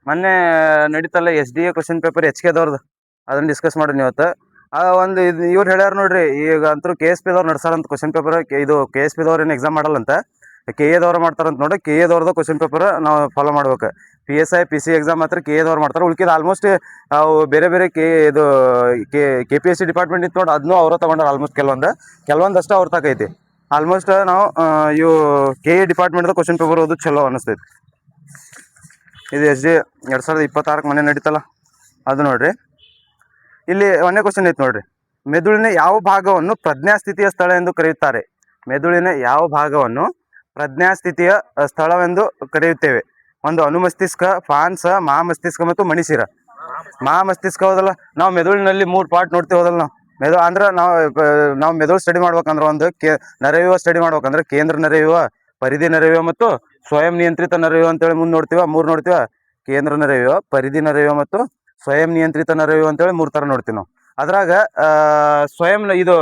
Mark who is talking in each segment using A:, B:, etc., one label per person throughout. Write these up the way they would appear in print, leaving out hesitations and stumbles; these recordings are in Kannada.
A: ಮೊನ್ನೆ ನಡೀತಲ್ಲ SDA ಕ್ವಶನ್ ಪೇಪರ್ HK ಅದನ್ನ ಡಿಸ್ಕಸ್ ಮಾಡಿದ್ನಿ ಇವತ್ತು. ಒಂದು ಇವ್ರು ಹೇಳ್ಯಾರ ನೋಡ್ರಿ, ಈಗ ಅಂತೂ KSP ದವ್ರು ನಡ್ಸಾರಂತ ಕ್ವಶನ್ ಪೇಪರ್. ಇದು KSP ದವ್ರು ಏನು ಎಕ್ಸಾಮ್ ಮಾಡಲ್ಲಂತ, KA ದವ್ರು ಮಾಡ್ತಾರಂತ ನೋಡಿ. KA ದವ್ರದ್ದು ಕ್ವಶನ್ ಪೇಪರ್ ನಾವು ಫಾಲೋ ಮಾಡ್ಬೇಕು. PSI PC ಎಕ್ಸಾಮ್ ಮಾತ್ರ KA ದವ್ರು ಮಾಡ್ತಾರೆ. ಉಳ್ಕಿದ ಆಲ್ಮೋಸ್ಟ್ ಅವು ಬೇರೆ ಬೇರೆ ಇದು KPSC ಡಿಪಾರ್ಟ್ಮೆಂಟ್ ಇತ್ತು ನೋಡಿ, ಅದನ್ನೂ ಅವ್ರ ತಗೊಂಡ್ರೆ ಆಲ್ಮೋಸ್ಟ್ ಕೆಲವೊಂದಷ್ಟು ಅವ್ರ ತಕೈತಿ. ಆಲ್ಮೋಸ್ಟ್ ನಾವು ಇವು KA ಡಿಪಾರ್ಟ್ಮೆಂಟ್ದ ಕ್ವಶನ್ ಪೇಪರ್ ಓದು ಚಲೋ ಅನಿಸ್ತೈತಿ. ಇದು SDA 2026 ಮೊನ್ನೆ ನಡೀತಲ್ಲ ಅದು ನೋಡ್ರಿ. ಇಲ್ಲಿ ಒಂದೇ ಕ್ವಶನ್ ಐತೆ ನೋಡ್ರಿ, ಮೆದುಳಿನ ಯಾವ ಭಾಗವನ್ನು ಪ್ರಜ್ಞಾಸ್ಥಿತಿಯ ಸ್ಥಳ ಎಂದು ಕರೆಯುತ್ತಾರೆ? ಮೆದುಳಿನ ಯಾವ ಭಾಗವನ್ನು ಪ್ರಜ್ಞಾಸ್ಥಿತಿಯ ಸ್ಥಳವೆಂದು ಕರೆಯುತ್ತೇವೆ? ಒಂದು ಅನುಮಸ್ತಿಷ್ಕ, ಫಾನ್ಸ್, ಮಹಾಮಸ್ತಿಷ್ಕ ಮತ್ತು ಮಣಿಶಿರ. ಮಹಾಮಸ್ತಿಷ್ಕ ಹೋದಲ್ಲ, ನಾವು ಮೆದುಳಿನಲ್ಲಿ 3 ಪಾರ್ಟ್ ನೋಡ್ತೀವಿ ಹೋದಲ್ಲ. ನಾವು ಅಂದ್ರೆ ನಾವು ಮೆದುಳು ಸ್ಟಡಿ ಮಾಡ್ಬೇಕಂದ್ರೆ ಒಂದು ನರವ್ಯೂಹ ಸ್ಟಡಿ ಮಾಡ್ಬೇಕಂದ್ರೆ ಕೇಂದ್ರ ನರವ್ಯೂಹ, ಪರಿಧಿ ನರವ್ಯೂಹ ಮತ್ತು ಸ್ವಯಂ ನಿಯಂತ್ರಿತ ನರವ್ಯೂಹ ಅಂತೇಳಿ ಮೂರು ನೋಡ್ತೀವ. ಕೇಂದ್ರ ನರವ್ಯೂಹ, ಪರಿಧಿ ನರವ್ಯೂಹ ಮತ್ತು ಸ್ವಯಂ ನಿಯಂತ್ರಿತ ನರವ್ಯೂಹ ಅಂತೇಳಿ 3 ಥರ ನೋಡ್ತೀವಿ ನಾವು. ಅದ್ರಾಗ ಸ್ವಯಂ ಇದು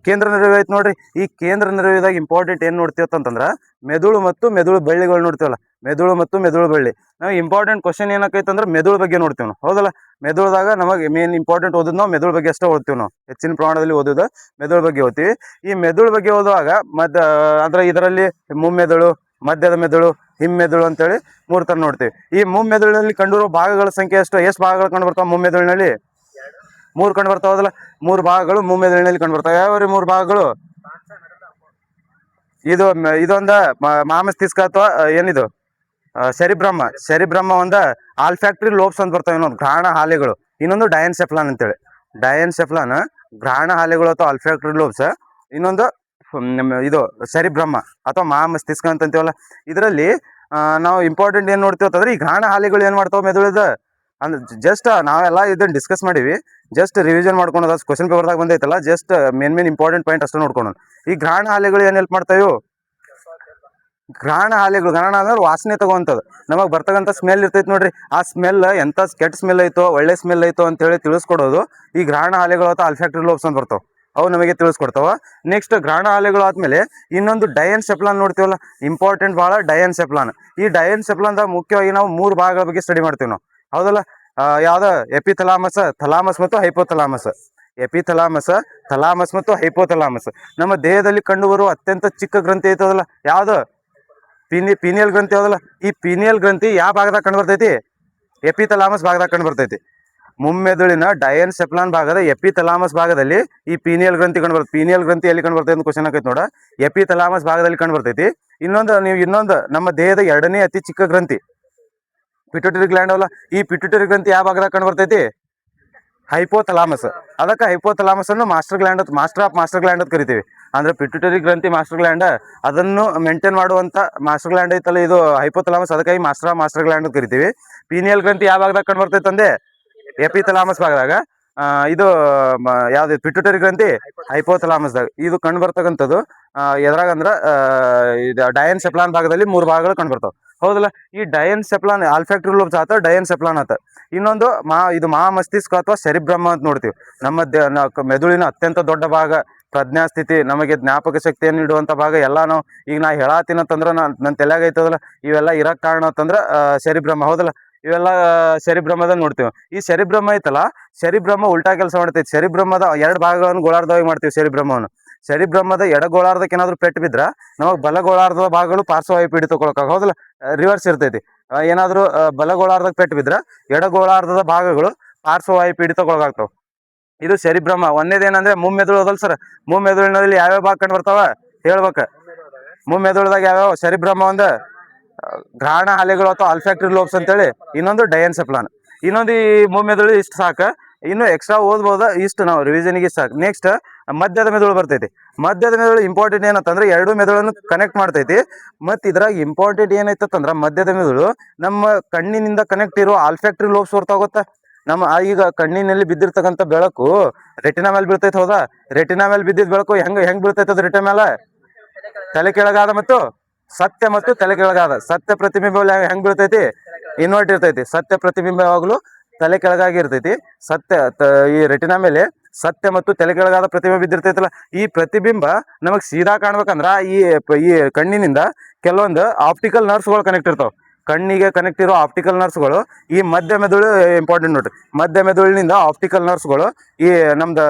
A: ಕೇಂದ್ರ ನರವ್ಯೂಹ ಐತೆ ನೋಡ್ರಿ. ಈ ಕೇಂದ್ರ ನರವ್ಯೂಹದಾಗ ಇಂಪಾರ್ಟೆಂಟ್ ಏನು ನೋಡ್ತೀವತ್ತಂದ್ರೆ ಮೆದುಳು ಮತ್ತು ಮೆದುಳು ಬಳ್ಳಿಗಳು ನೋಡ್ತೀವಲ್ಲ. ಮೆದುಳು ಮತ್ತು ಮೆದುಳು ಬಳ್ಳಿ. ನಾವು ಇಂಪಾರ್ಟೆಂಟ್ ಕ್ವಶನ್ ಏನಕ್ಕೈತಂದ್ರೆ ಮೆದುಳು ಬಗ್ಗೆ ನೋಡ್ತೀವಿ ನಾವು, ಹೌದಲ್ಲ. ಮೆದುಳದಾಗ ನಮಗೆ ಮೇನ್ ಇಂಪಾರ್ಟೆಂಟ್ ಓದೋದು ನಾವು ಮೆದುಳು ಬಗ್ಗೆ ಅಷ್ಟೇ ಓದ್ತೀವಿ. ನಾವು ಹೆಚ್ಚಿನ ಪ್ರಮಾಣದಲ್ಲಿ ಓದೋದು ಮೆದುಳು ಬಗ್ಗೆ ಓದ್ತೀವಿ. ಈ ಮೆದುಳು ಬಗ್ಗೆ ಓದುವಾಗ ಅಂದ್ರೆ ಇದರಲ್ಲಿ ಮುಮ್ಮೆದುಳು, ಮಧ್ಯದ ಮೆದುಳು, ಹಿಮ್ಮೆದುಳು ಅಂತೇಳಿ 3 ಥರ ನೋಡ್ತೀವಿ. ಈ ಮುಮ್ಮೆದುಳಿನಲ್ಲಿ ಕಂಡುಬರುವ ಭಾಗಗಳ ಸಂಖ್ಯೆ ಎಷ್ಟು ಭಾಗಗಳು ಕಂಡು ಬರ್ತಾವೆ ಮುಮ್ಮೆದುಳಿನಲ್ಲಿ? 3 ಕಂಡು ಬರ್ತಾವದಲ್ಲ. 3 ಭಾಗಗಳು ಮುಮ್ಮೆದುಳಿನಲ್ಲಿ ಕಂಡು ಬರ್ತಾವೆ. ಯಾವ್ಯಾವ 3 ಭಾಗಗಳು? ಇದೊಂದ ಮಹಾಮಸ್ತಿಷ್ಕ ಅಥವಾ ಏನಿದು ಶರಿಬ್ರಹ್ಮ ಒಂದ ಆಲ್ಫ್ಯಾಕ್ಟರಿ ಲೋಬ್ಸ್ ಅಂತ ಬರ್ತಾವೆ. ಇನ್ನೊಂದು ಘ್ರಾಣ ಹಾಲೆಗಳು, ಇನ್ನೊಂದು ಡಯನ್ಸೆಫ್ಲಾನ್ ಅಂತೇಳಿ. ಡಯನ್ಸೆಫ್ಲಾನ್ ಘ್ರಾಣ ಹಾಲೆಗಳು ಅಥವಾ ಆಲ್ಫ್ಯಾಕ್ಟರಿ ಲೋಬ್ಸ್, ಇನ್ನೊಂದು ಇದು ಶರಿಬ್ರಹ್ಮ ಅಥವಾ ಮಹಾಮಸ್ತಿಷ್ಕ ಅಂತೀವಲ್ಲ. ಇದರಲ್ಲಿ ನಾವು ಇಂಪಾರ್ಟೆಂಟ್ ಏನು ನೋಡ್ತೀವಿ ಅಂತಂದ್ರೆ ಈ ಘ್ರಾಣ ಹಾಲೆಗಳು ಏನು ಮಾಡ್ತಾವೆ ಮೆದುಳಿದ ಅಂದ್ರೆ ಜಸ್ಟ್ ನಾವೆಲ್ಲ ಇದನ್ನ ಡಿಸ್ಕಸ್ ಮಾಡೀವಿ. ಜಸ್ಟ್ ರಿವಿಷನ್ ಮಾಡ್ಕೊಳೋದು, ಕ್ವಶನ್ ಪೇಪರ್ದಾಗ ಬಂದೈತಲ್ಲ, ಜಸ್ಟ್ ಮೇನ್ ಇಂಪಾರ್ಟೆಂಟ್ ಪಾಯಿಂಟ್ ಅಷ್ಟೇ ನೋಡ್ಕೊಳೋಣ. ಈ ಘ್ರಾಣ ಹಾಲೆಗಳು ಏನು ಹೆಲ್ಪ್ ಮಾಡ್ತಾವೆ? ಘ್ರಾಣ ಅಂದ್ರೆ ವಾಸನೆ ತಗೋಂಥದ್ದು. ನಮಗೆ ಬರ್ತಕ್ಕಂಥ ಸ್ಮೆಲ್ ಇರ್ತೈತಿ ನೋಡ್ರಿ, ಆ ಸ್ಮೆಲ್ ಎಂಥ ಕೆಟ್ಟ ಸ್ಮೆಲ್ ಐತೋ ಒಳ್ಳೆ ಸ್ಮೆಲ್ ಐತೋ ಅಂತೇಳಿ ತಿಳಿಸ್ಕೊಡೋದು ಈ ಘ್ರಾಣ ಹಾಲೆಗಳು ಅಥವಾ ಆಲ್ಫ್ಯಾಕ್ಟರಿ ಲೋಬ್ಸ್ ಅಂತ ಬರ್ತಾವೆ. ಅವು ನಮಗೆ ತಿಳಿಸ್ಕೊಡ್ತಾವ. ನೆಕ್ಸ್ಟ್ ಘ್ರಾಣ ಹಾಲೆಗಳು ಆದ್ಮೇಲೆ ಇನ್ನೊಂದು ಡಯನ್ಸೆಫ್ಲಾನ್ ನೋಡ್ತೀವಲ್ಲ, ಇಂಪಾರ್ಟೆಂಟ್ ಭಾಳ ಡಯನ್ಸೆಫ್ಲಾನ್. ಈ ಡಯನ್ಸೆಫ್ಲಾನ್ದಾಗ ಮುಖ್ಯವಾಗಿ ನಾವು 3 ಭಾಗಗಳ ಬಗ್ಗೆ ಸ್ಟಡಿ ಮಾಡ್ತೀವಿ ನಾವು, ಹೌದಲ್ಲ. ಯಾವ್ದು? ಎಪಿಥಲಾಮಸ್, ಥಲಾಮಸ್ ಮತ್ತು ಹೈಪೋಥಲಾಮಸ್. ಎಪಿಥಲಾಮಸ್, ಥಲಾಮಸ್ ಮತ್ತು ಹೈಪೋಥಲಾಮಸ್. ನಮ್ಮ ದೇಹದಲ್ಲಿ ಕಂಡುಬರುವ ಅತ್ಯಂತ ಚಿಕ್ಕ ಗ್ರಂಥಿ ಐತದಲ್ಲ, ಯಾವ್ದು? ಪೀನಿಯಲ್ ಗ್ರಂಥಿ ಹೌದಲ್ಲ. ಈ ಪೀನಿಯಲ್ ಗ್ರಂಥಿ ಯಾವ ಭಾಗದಾಗ ಕಂಡು ಬರ್ತೈತಿ? ಎಪಿಥಲಾಮಸ್ ಭಾಗದಾಗ ಕಂಡು ಬರ್ತೈತಿ. ಮುಮ್ಮೆದುಳಿನ ಡಯನ್ಸೆಫ್ಲಾನ್ ಭಾಗದ ಎಪಿಥಲಾಮಸ್ ಭಾಗದಲ್ಲಿ ಈ ಪೀನಿಯಲ್ ಗ್ರಂಥಿ ಕಂಡು ಬರ್ತೈತಿ. ಪೀನಿಯಲ್ ಗ್ರಂಥಿ ಎಲ್ಲಿ ಕಂಡು ಬರ್ತೈತಿ ಅಂತ ಕ್ವಶನ್ ಆಗೈತೆ ನೋಡ. ಎಪಿಥಲಾಮಸ್ ಭಾಗದಲ್ಲಿ ಕಂಡು ಬರ್ತೈತಿ. ಇನ್ನೊಂದು ನಮ್ಮ ದೇಹದ 2ನೇ ಅತಿ ಚಿಕ್ಕ ಗ್ರಂಥಿ ಪಿಟ್ಯೂಟರಿ ಗ್ಲ್ಯಾಂಡ್ ಅವಲ್ಲ. ಈ ಪಿಟ್ಯೂಟರಿ ಗ್ರಂಥಿ ಯಾವ ಭಾಗದಾಗ ಕಂಡು ಬರ್ತೈತಿ? ಹೈಪೋಥಲಾಮಸ್. ಅದಕ್ಕೆ ಹೈಪೋಥಲಾಮಸ್ ಅನ್ನು ಮಾಸ್ಟರ್ ಆಫ್ ಮಾಸ್ಟರ್ ಗ್ಲ್ಯಾಂಡ್ ಅಂತ ಕರಿತೀವಿ. ಅಂದ್ರೆ ಪಿಟ್ಯೂಟರಿ ಗ್ರಂಥಿ ಮಾಸ್ಟರ್ ಗ್ಲ್ಯಾಂಡ್, ಅದನ್ನು ಮೇಂಟೈನ್ ಮಾಡುವಂತ ಮಾಸ್ಟರ್ ಗ್ಲ್ಯಾಂಡ್ ಐತಲ್ಲ ಇದು ಹೈಪೋಥಲಾಮಸ್. ಅದಕ್ಕಾಗಿ ಮಾಸ್ಟರ್ ಗ್ಲ್ಯಾಂಡ್ ಅಂತ ಕರಿತೀವಿ. ಪೀನಿಯಲ್ ಗ್ರಂಥಿ ಯಾವ ಭಾಗದಾಗ ಕಂಡು ಬರ್ತೈತೆ ಅಂದೆ? ಎಪಿಥಲಾಮಸ್ ಭಾಗದಾಗ. ಇದು ಯಾವ್ದು? ಪಿಟ್ಯೂಟರಿ ಗ್ರಂಥಿ ಹೈಪೋಥಲಾಮಸ್ದಾಗ. ಇದು ಕಂಡು ಬರ್ತಕ್ಕಂಥದ್ದು ಎದ್ರಾಗಂದ್ರೆ ಇದು ಡಯನ್ಸೆಫ್ಲಾನ್ ಭಾಗದಲ್ಲಿ 3 ಭಾಗಗಳು ಕಂಡು ಬರ್ತಾವೆ, ಹೌದಲ್ಲ. ಈ ಡಯನ್ಸೆಫ್ಲಾನ್ ಆಲ್ಫ್ಯಾಕ್ಟರಿ ಲೋಬ್ಸ್ ಆತ, ಡಯನ್ಸೆಫ್ಲಾನ್ ಆತ. ಇನ್ನೊಂದು ಇದು ಮಹಾಮಸ್ತಿಷ್ಕ ಅಥವಾ ಶರಿಬ್ರಹ್ಮ ಅಂತ ನೋಡ್ತೀವಿ. ನಮ್ಮ ಮೆದುಳಿನ ಅತ್ಯಂತ ದೊಡ್ಡ ಭಾಗ, ಪ್ರಜ್ಞಾಸ್ಥಿತಿ, ನಮಗೆ ಜ್ಞಾಪಕ ಶಕ್ತಿಯನ್ನು ನೀಡುವಂಥ ಭಾಗ ಎಲ್ಲ ನಾವು ಈಗ ನಾ ಹೇಳತ್ತೀನಂತಂದ್ರೆ ನನ್ನ ತಲೆಯಾಗ ಐತದಲ್ಲ, ಇವೆಲ್ಲ ಇರಕ್ಕೆ ಕಾರಣ ಅಂತಂದ್ರೆ ಶರಿಬ್ರಹ್ಮ, ಹೌದಲ್ಲ. ಇವೆಲ್ಲ ಶರಿಬ್ರಹ್ಮದಾಗ ನೋಡ್ತೀವಿ. ಈ ಶರಿಬ್ರಹ್ಮ ಐತಲ್ಲ, ಶರಿಬ್ರಹ್ಮ ಉಲ್ಟಾ ಕೆಲಸ ಮಾಡ್ತೈತಿ. ಶರಿಬ್ರಹ್ಮದ 2 ಭಾಗಗಳನ್ನು ಗೋಳಾರ್ಧವಾಗಿ ಮಾಡ್ತೀವಿ ಶರಿಬ್ರಹ್ಮವನ್ನು. ಶರಿಬ್ರಹ್ಮದ ಎಡಗೋಳಾರ್ಧಕ್ಕೆ ಏನಾದ್ರು ಪೆಟ್ಟು ಬಿದ್ರೆ ನಮಗೆ ಬಲಗೋಳಾರ್ಧದ ಭಾಗಗಳು ಪಾರ್ಶ್ವವಾಯು ಪೀಡಿತಗೊಳಕ, ಹೌದಲ್ಲ. ರಿವರ್ಸ್ ಇರ್ತೈತಿ. ಏನಾದ್ರು ಬಲಗೋಳಾರ್ಧಕ್ಕೆ ಪೆಟ್ಟು ಬಿದ್ರೆ ಎಡಗೋಳಾರ್ಧದ ಭಾಗಗಳು ಪಾರ್ಶ್ವವಾಯು ಪೀಡಿತಗೊಳಗಾಗ್ತಾವ. ಇದು ಶರಿಬ್ರಹ್ಮ. ಒಂದೇದೇನಂದ್ರೆ ಮುಮ್ಮೆದುಳು ಹೋದಲ್ ಸರ್. ಮುಮ್ಮೆದುಳಿನಲ್ಲಿ ಯಾವ್ಯಾವ ಭಾಗ ಕಂಡು ಬರ್ತಾವ ಹೇಳ್ಬೇಕ? ಮುಮ್ಮೆದುಳದಾಗ ಯಾವ್ಯಾವ? ಶರಿಬ್ರಹ್ಮ ಒಂದು, ಘ್ರಾಣ ಹಾಲೆಗಳು ಅಥವಾ ಆಲ್ಫ್ಯಾಕ್ಟರಿ ಲೋಬ್ಸ್ ಅಂತೇಳಿ, ಇನ್ನೊಂದು ಡಯನ್ಸೆಫ್ಲಾನ್. ಇನ್ನೊಂದು ಈ ಮುಮ್ಮೆದುಳು ಇಷ್ಟು ಸಾಕು, ಇನ್ನು ಎಕ್ಸ್ಟ್ರಾ ಓದ್ಬೋದ ಇಷ್ಟು ನಾವು ರಿವಿಷನ್ಗೆ ಸಾಕು. ನೆಕ್ಸ್ಟ್ ಮಧ್ಯದ ಮೆದುಳು ಬರ್ತೈತಿ. ಮಧ್ಯದ ಮೆದುಳು ಇಂಪಾರ್ಟೆಂಟ್ ಏನಂತಂದ್ರೆ 2 ಮೆದುಳನ್ನು ಕನೆಕ್ಟ್ ಮಾಡ್ತೈತಿ. ಮತ್ತು ಇದ್ರಾಗ ಇಂಪಾರ್ಟೆಂಟ್ ಏನೈತಂದ್ರೆ ಮಧ್ಯದ ಮೆದುಳು ನಮ್ಮ ಕಣ್ಣಿನಿಂದ ಕನೆಕ್ಟ್ ಇರೋ ಆಲ್ಫ್ಯಾಕ್ಟರಿ ಲೋಬ್ಸ್ ಗೊತ್ತಾ. ನಮ್ಮ ಈಗ ಕಣ್ಣಿನಲ್ಲಿ ಬಿದ್ದಿರ್ತಕ್ಕಂಥ ಬೆಳಕು ರೆಟಿನಾ ಮೇಲೆ ಬೀಳ್ತೈತೆ, ಹೌದಾ. ರೆಟಿನಾ ಮೇಲೆ ಬಿದ್ದಿದ್ದ ಬೆಳಕು ಹೆಂಗ್ ಬೀಳ್ತೈತೆ? ಅದು ರೆಟಿನಾ ಮೇಲೆ ತಲೆ ಕೆಳಗಾದ ಮತ್ತು ಸತ್ಯ ಮತ್ತು ತಲೆ ಕೆಳಗಾದ. ಸತ್ಯ ಪ್ರತಿಬಿಂಬ ಹೆಂಗ್ ಬೀಳ್ತೈತಿ? ಇನ್ವರ್ಟ್ ಇರ್ತೈತಿ. ಸತ್ಯ ಪ್ರತಿಬಿಂಬ ಯಾವಾಗಲೂ ತಲೆ ಕೆಳಗಾಗಿ ಇರ್ತೈತಿ. ಈ ರೆಟಿನಾ ಮೇಲೆ ಸತ್ಯ ಮತ್ತು ತಲೆ ಕೆಳಗಾದ ಪ್ರತಿಬಿಂಬ ಬಿದ್ದಿರ್ತೈತಲ್ಲ, ಈ ಪ್ರತಿಬಿಂಬ ನಮಗ್ ಸೀದಾ ಕಾಣ್ಬೇಕಂದ್ರ ಈ ಕಣ್ಣಿನಿಂದ ಕೆಲವೊಂದು ಆಪ್ಟಿಕಲ್ ನರ್ವ್ಸ್ಗಳು ಕನೆಕ್ಟ್ ಇರ್ತಾವ. ಕಣ್ಣಿಗೆ ಕನೆಕ್ಟ್ ಇರೋ ಆಪ್ಟಿಕಲ್ ನರ್ಸ್ಗಳು ಈ ಮಧ್ಯ ಮೆದುಳು ಇಂಪಾರ್ಟೆಂಟ್ ನೋಡ್ರಿ. ಮಧ್ಯ ಮೆದುಳಿನಿಂದ ಆಪ್ಟಿಕಲ್ ನರ್ಸ್ಗಳು ಈ ನಮ್ದು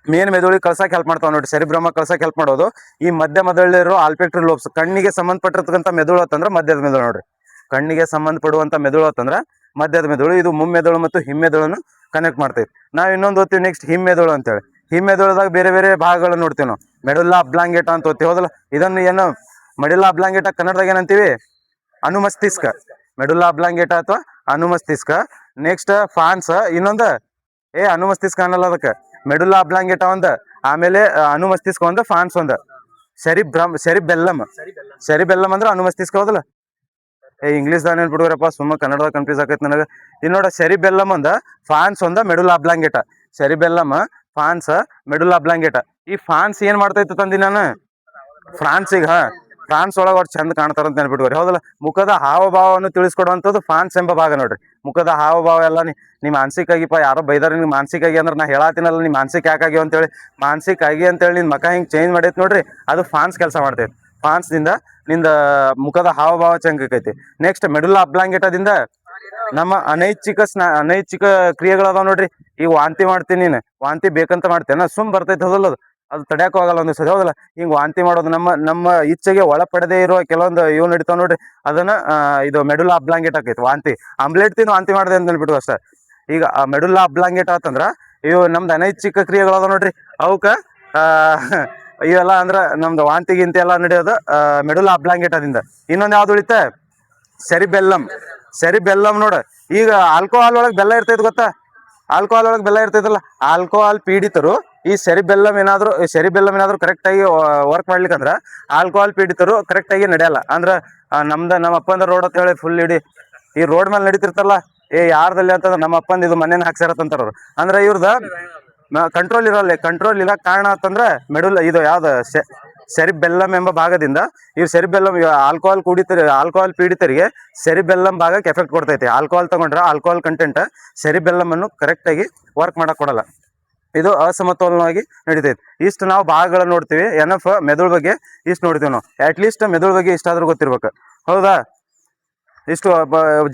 A: ಮೇನ್ ಮೆದುಳಿಗೆ ಕಳ್ಸಕ್ಕೆ ಹೆಲ್ಪ್ ಮಾಡ್ತಾವ ನೋಡ್ರಿ. ಸೆರಿಬ್ರಮ ಕಳ್ಸಕ್ಕೆ ಹೆಲ್ಪ್ ಮಾಡೋದು ಈ ಮಧ್ಯ ಮೆದುಳಿರೋ ಆಲ್ಫೆಕ್ಟರಿ ಲೋಬ್ಸ್. ಕಣ್ಣಿಗೆ ಸಂಬಂಧಪಟ್ಟಿರ್ತಕ್ಕಂಥ ಮೆದುಳು ಅಂತಂದ್ರೆ ಮಧ್ಯದ ಮೆದುಳು ನೋಡ್ರಿ. ಕಣ್ಣಿಗೆ ಸಂಬಂಧಪಡುವಂಥ ಮೆದುಳು ಅಂತಂದ್ರೆ ಮಧ್ಯದ ಮೆದುಳು. ಇದು ಮುಮ್ಮೆದುಳು ಮತ್ತು ಹಿಮ್ಮೆದುಳನ್ನು ಕನೆಕ್ಟ್ ಮಾಡ್ತೈತಿ. ನಾವು ಇನ್ನೊಂದು ಓದ್ತೀವಿ ನೆಕ್ಸ್ಟ್ ಹಿಮ್ಮೆದುಳು ಅಂತೇಳಿ. ಹಿಮ್ಮೆದುಳದಾಗ ಬೇರೆ ಬೇರೆ ಭಾಗಗಳನ್ನ ನೋಡ್ತೀವಿ ನಾವು. ಮೆಡುಲ್ಲಾ ಅಬ್ಲಾಂಗೇಟ ಅಂತ ಓದ್ತೀವಿ, ಹೌದಲ್ಲ. ಇದನ್ನು ಏನು ಮೆಡುಲ್ಲಾ ಅಬ್ಲಾಂಗೇಟ ಕನ್ನಡದಾಗ ಏನಂತೀವಿ? ಅನುಮಸ್ತಿಷ್ಕ. ಮೆಡುಲ್ಲಾ ಅಬ್ಲಾಂಗೇಟ ಅಥವಾ ಅನುಮಸ್ತಿಷ್ಕ. ನೆಕ್ಸ್ಟ್ ಫಾನ್ಸ್. ಇನ್ನೊಂದು ಅನುಮಸ್ತಿಷ್ಕ ಅನ್ನಲ್ಲ, ಅದಕ್ಕೆ ಮೆಡುಲ್ಲಾ ಅಬ್ಲಾಂಗೇಟ ಒಂದು, ಆಮೇಲೆ ಅನುಮಸ್ತಿಷ್ಕ ಒಂದು, ಫಾನ್ಸ್ ಒಂದು. ಸೆರಿಬೆಲ್ಲಮ್ ಅಂದ್ರೆ ಅನುಮಸ್ತಿಷ್ಕ, ಹೌದಲ್ಲ. ಇಂಗ್ಲೀಷ್ದಾಗ ನೆನ್ಪಿಡ್ಬೇರಪ್ಪ, ಸುಮ್ಮ ಕನ್ನಡದಾಗ ಕನ್ಫ್ಯೂಸ್ ಆಗೈತೆ ನನಗೆ. ಇನ್ನು ನೋಡ, ಸೆರಿಬೆಲ್ಲಮ್ ಒಂದು, ಫಾನ್ಸ್ ಒಂದು, ಮೆಡುಲ್ಲಾ ಅಬ್ಲಾಂಗೇಟ. ಸೆರಿಬೆಲ್ಲಮ್, ಫಾನ್ಸ್, medulla oblongata. ಈ ಫಾನ್ಸ್ ಏನ್ ಮಾಡ್ತೈತೆ ತಂದಿ ನಾನು ಫ್ರಾನ್ಸಿಗೆ. ಫ್ರಾನ್ಸ್ ಒಳಗೆ ಅವ್ರು ಚಂದ ಕಾಣ್ತಾರಂತ ನೆನ್ಪಿಟ್ಕೋರಿ, ಹೌದಲ್ಲ. ಮುಖದ ಹಾವಭಾವವನ್ನು ತಿಳಿಸ್ಕೊಡುವಂಥದ್ದು ಫಾನ್ಸ್ ಎಂಬ ಭಾಗ ನೋಡ್ರಿ. ಮುಖದ ಹಾವಭಾವ ಎಲ್ಲ ನೀ ಮಾನಸಿಕ ಆಗಿಪ್ಪ, ಯಾರೋ ಬೈದಾರ ನಿಮ್ಗೆ ಮಾನಸಿಕ ಆಗಿ ಅಂದ್ರೆ ನಾ ಹೇಳತ್ತೀನಲ್ಲ, ನೀ ಮಾನಸಿಕ ಯಾಕಾಗ್ಯವ ಅಂತೇಳಿ. ಮಾನಸಿಕ ಆಗಿ ಅಂತೇಳಿ ನಿನ್ನ ಮಕ ಹಿಂಗೆ ಚೇಂಜ್ ಮಾಡೈತೆ ನೋಡ್ರಿ, ಅದು ಫಾನ್ಸ್ ಕೆಲಸ ಮಾಡ್ತೈತೆ. ಫಾನ್ಸ್ದಿಂದ ನಿಂದ ಮುಖದ ಹಾವಭಾವ ಚಂದ ಆಕೈತಿ. ನೆಕ್ಸ್ಟ್ ಮೆಡುಲ್ಲಾ ಅಬ್ಲಾಂಗೇಟದಿಂದ ನಮ್ಮ ಅನೈಚ್ಛಿಕ ಕ್ರಿಯೆಗಳದಾವ ನೋಡ್ರಿ. ಈಗ ವಾಂತಿ ಮಾಡ್ತೀನಿ, ನೀನು ವಾಂತಿ ಬೇಕಂತ ಮಾಡ್ತೇನೆ, ಸುಮ್ ಬರ್ತೈತೆ, ಹೌದಲ್ಲ. ಅದು ತಡ್ಯಾಕೋ ಆಗಲ್ಲ ಒಂದು ಸರಿ, ಹೌದಲ್ಲ. ಹಿಂಗೆ ವಾಂತಿ ಮಾಡೋದು ನಮ್ಮ ಇಚ್ಛೆಗೆ ಒಳಪಡದೇ ಇರುವ ಕೆಲವೊಂದು ಇವು ನಡೀತಾವ ನೋಡ್ರಿ. ಅದನ್ನ ಇದು ಮೆಡುಲ್ಲಾ ಅಬ್ಲಾಂಗೇಟ್ ಆಕೈತಿ. ವಾಂತಿ ಆಮ್ಲೆಟ್ ತಿಂದು ವಾಂತಿ ಮಾಡಿದೆ ಅಂತ ನೆನ್ಬಿಟ್ಟು ಅಷ್ಟೇ. ಈಗ ಮೆಡುಲ್ಲಾ ಅಬ್ಲಾಂಗೇಟ್ ಆತಂದ್ರ ಇವು ನಮ್ದು ಅನೈಚ್ಛಿಕ ಕ್ರಿಯೆಗಳದ ನೋಡ್ರಿ. ಅವಕ್ಕ ಇವೆಲ್ಲ ಅಂದ್ರ ನಮ್ದು ವಾಂತಿ ಗಿಂತಿ ಎಲ್ಲ ನಡೆಯೋದು ಮೆಡುಲ್ಲಾ ಅಬ್ಲಾಂಗೇಟದಿಂದ. ಇನ್ನೊಂದು ಯಾವ್ದು ಉಳಿತ? ಸೆರಿಬೆಲ್ಲಮ್ ನೋಡ. ಈಗ ಆಲ್ಕೋಹಾಲ್ ಒಳಗೆ ಬೆಲ್ಲ ಇರ್ತೈತೆ ಗೊತ್ತಾ? ಆಲ್ಕೋಹಾಲ್ ಒಳಗೆ ಬೆಲ್ಲ ಇರ್ತೈತಲ್ಲ, ಆಲ್ಕೋಹಾಲ್ ಪೀಡಿತರು ಈ ಸೆರಿಬೆಲ್ಲಮ್ ಏನಾದ್ರು ಕರೆಕ್ಟ್ ಆಗಿ ವರ್ಕ್ ಮಾಡ್ಲಿಕ್ಕಂದ್ರ ಆಲ್ಕೋಹಾಲ್ ಪೀಡಿತರು ಕರೆಕ್ಟ್ ಆಗಿ ನಡೆಯಲ್ಲ. ಅಂದ್ರ ನಮ್ಮ ಅಪ್ಪಂದ ರೋಡ್ ಅಂತ ಹೇಳಿ ಫುಲ್ ಇಡೀ ಈ ರೋಡ್ ಮೇಲೆ ನಡೀತಿರ್ತಲ್ಲ, ಯಾರ್ದಲ್ಲಿ ಅಂತಂದ್ರೆ ನಮ್ಮ ಅಪ್ಪಂದ ಇದು ಮನೇನ ಹಾಕ್ಸಾರತ್ತಂತಾರ ಅವ್ರು. ಅಂದ್ರೆ ಇವ್ರದ ಕಂಟ್ರೋಲ್ ಇಲ್ಲ ಕಾರಣ ಅಂತಂದ್ರೆ ಇದು ಯಾವ್ದು ಸೆರಿಬೆಲ್ಲಮ್ ಎಂಬ ಭಾಗದಿಂದ ಇವ್ರು ಸೆರಿಬೆಲ್ಲಮ್ ಆಲ್ಕೋಹಾಲ್ ಪೀಡಿತರಿಗೆ ಸೆರಿಬೆಲ್ಲಮ್ ಭಾಗಕ್ಕೆ ಎಫೆಕ್ಟ್ ಕೊಡ್ತೈತಿ. ಆಲ್ಕೋಹಾಲ್ ತಗೊಂಡ್ರೆ ಆಲ್ಕೋಹಾಲ್ ಕಂಟೆಂಟ್ ಸೆರಿಬೆಲ್ಲಮ್ ಅನ್ನು ಕರೆಕ್ಟ್ ಆಗಿ ವರ್ಕ್ ಮಾಡಕ್ ಕೊಡಲ್ಲ. ಇದು ಅಸಮತೋಲನವಾಗಿ ನಡೀತೈತಿ. ಇಷ್ಟು ನಾವು ಭಾಗಗಳನ್ನ ನೋಡ್ತೀವಿ. ಎನಫ್ ಮೆದುಳು ಬಗ್ಗೆ ಇಷ್ಟು ನೋಡ್ತೀವಿ ನಾವು. ಅಟ್ಲೀಸ್ಟ್ ಮೆದುಳು ಬಗ್ಗೆ ಇಷ್ಟಾದ್ರೂ ಗೊತ್ತಿರ್ಬೇಕು, ಹೌದಾ. ಇಷ್ಟು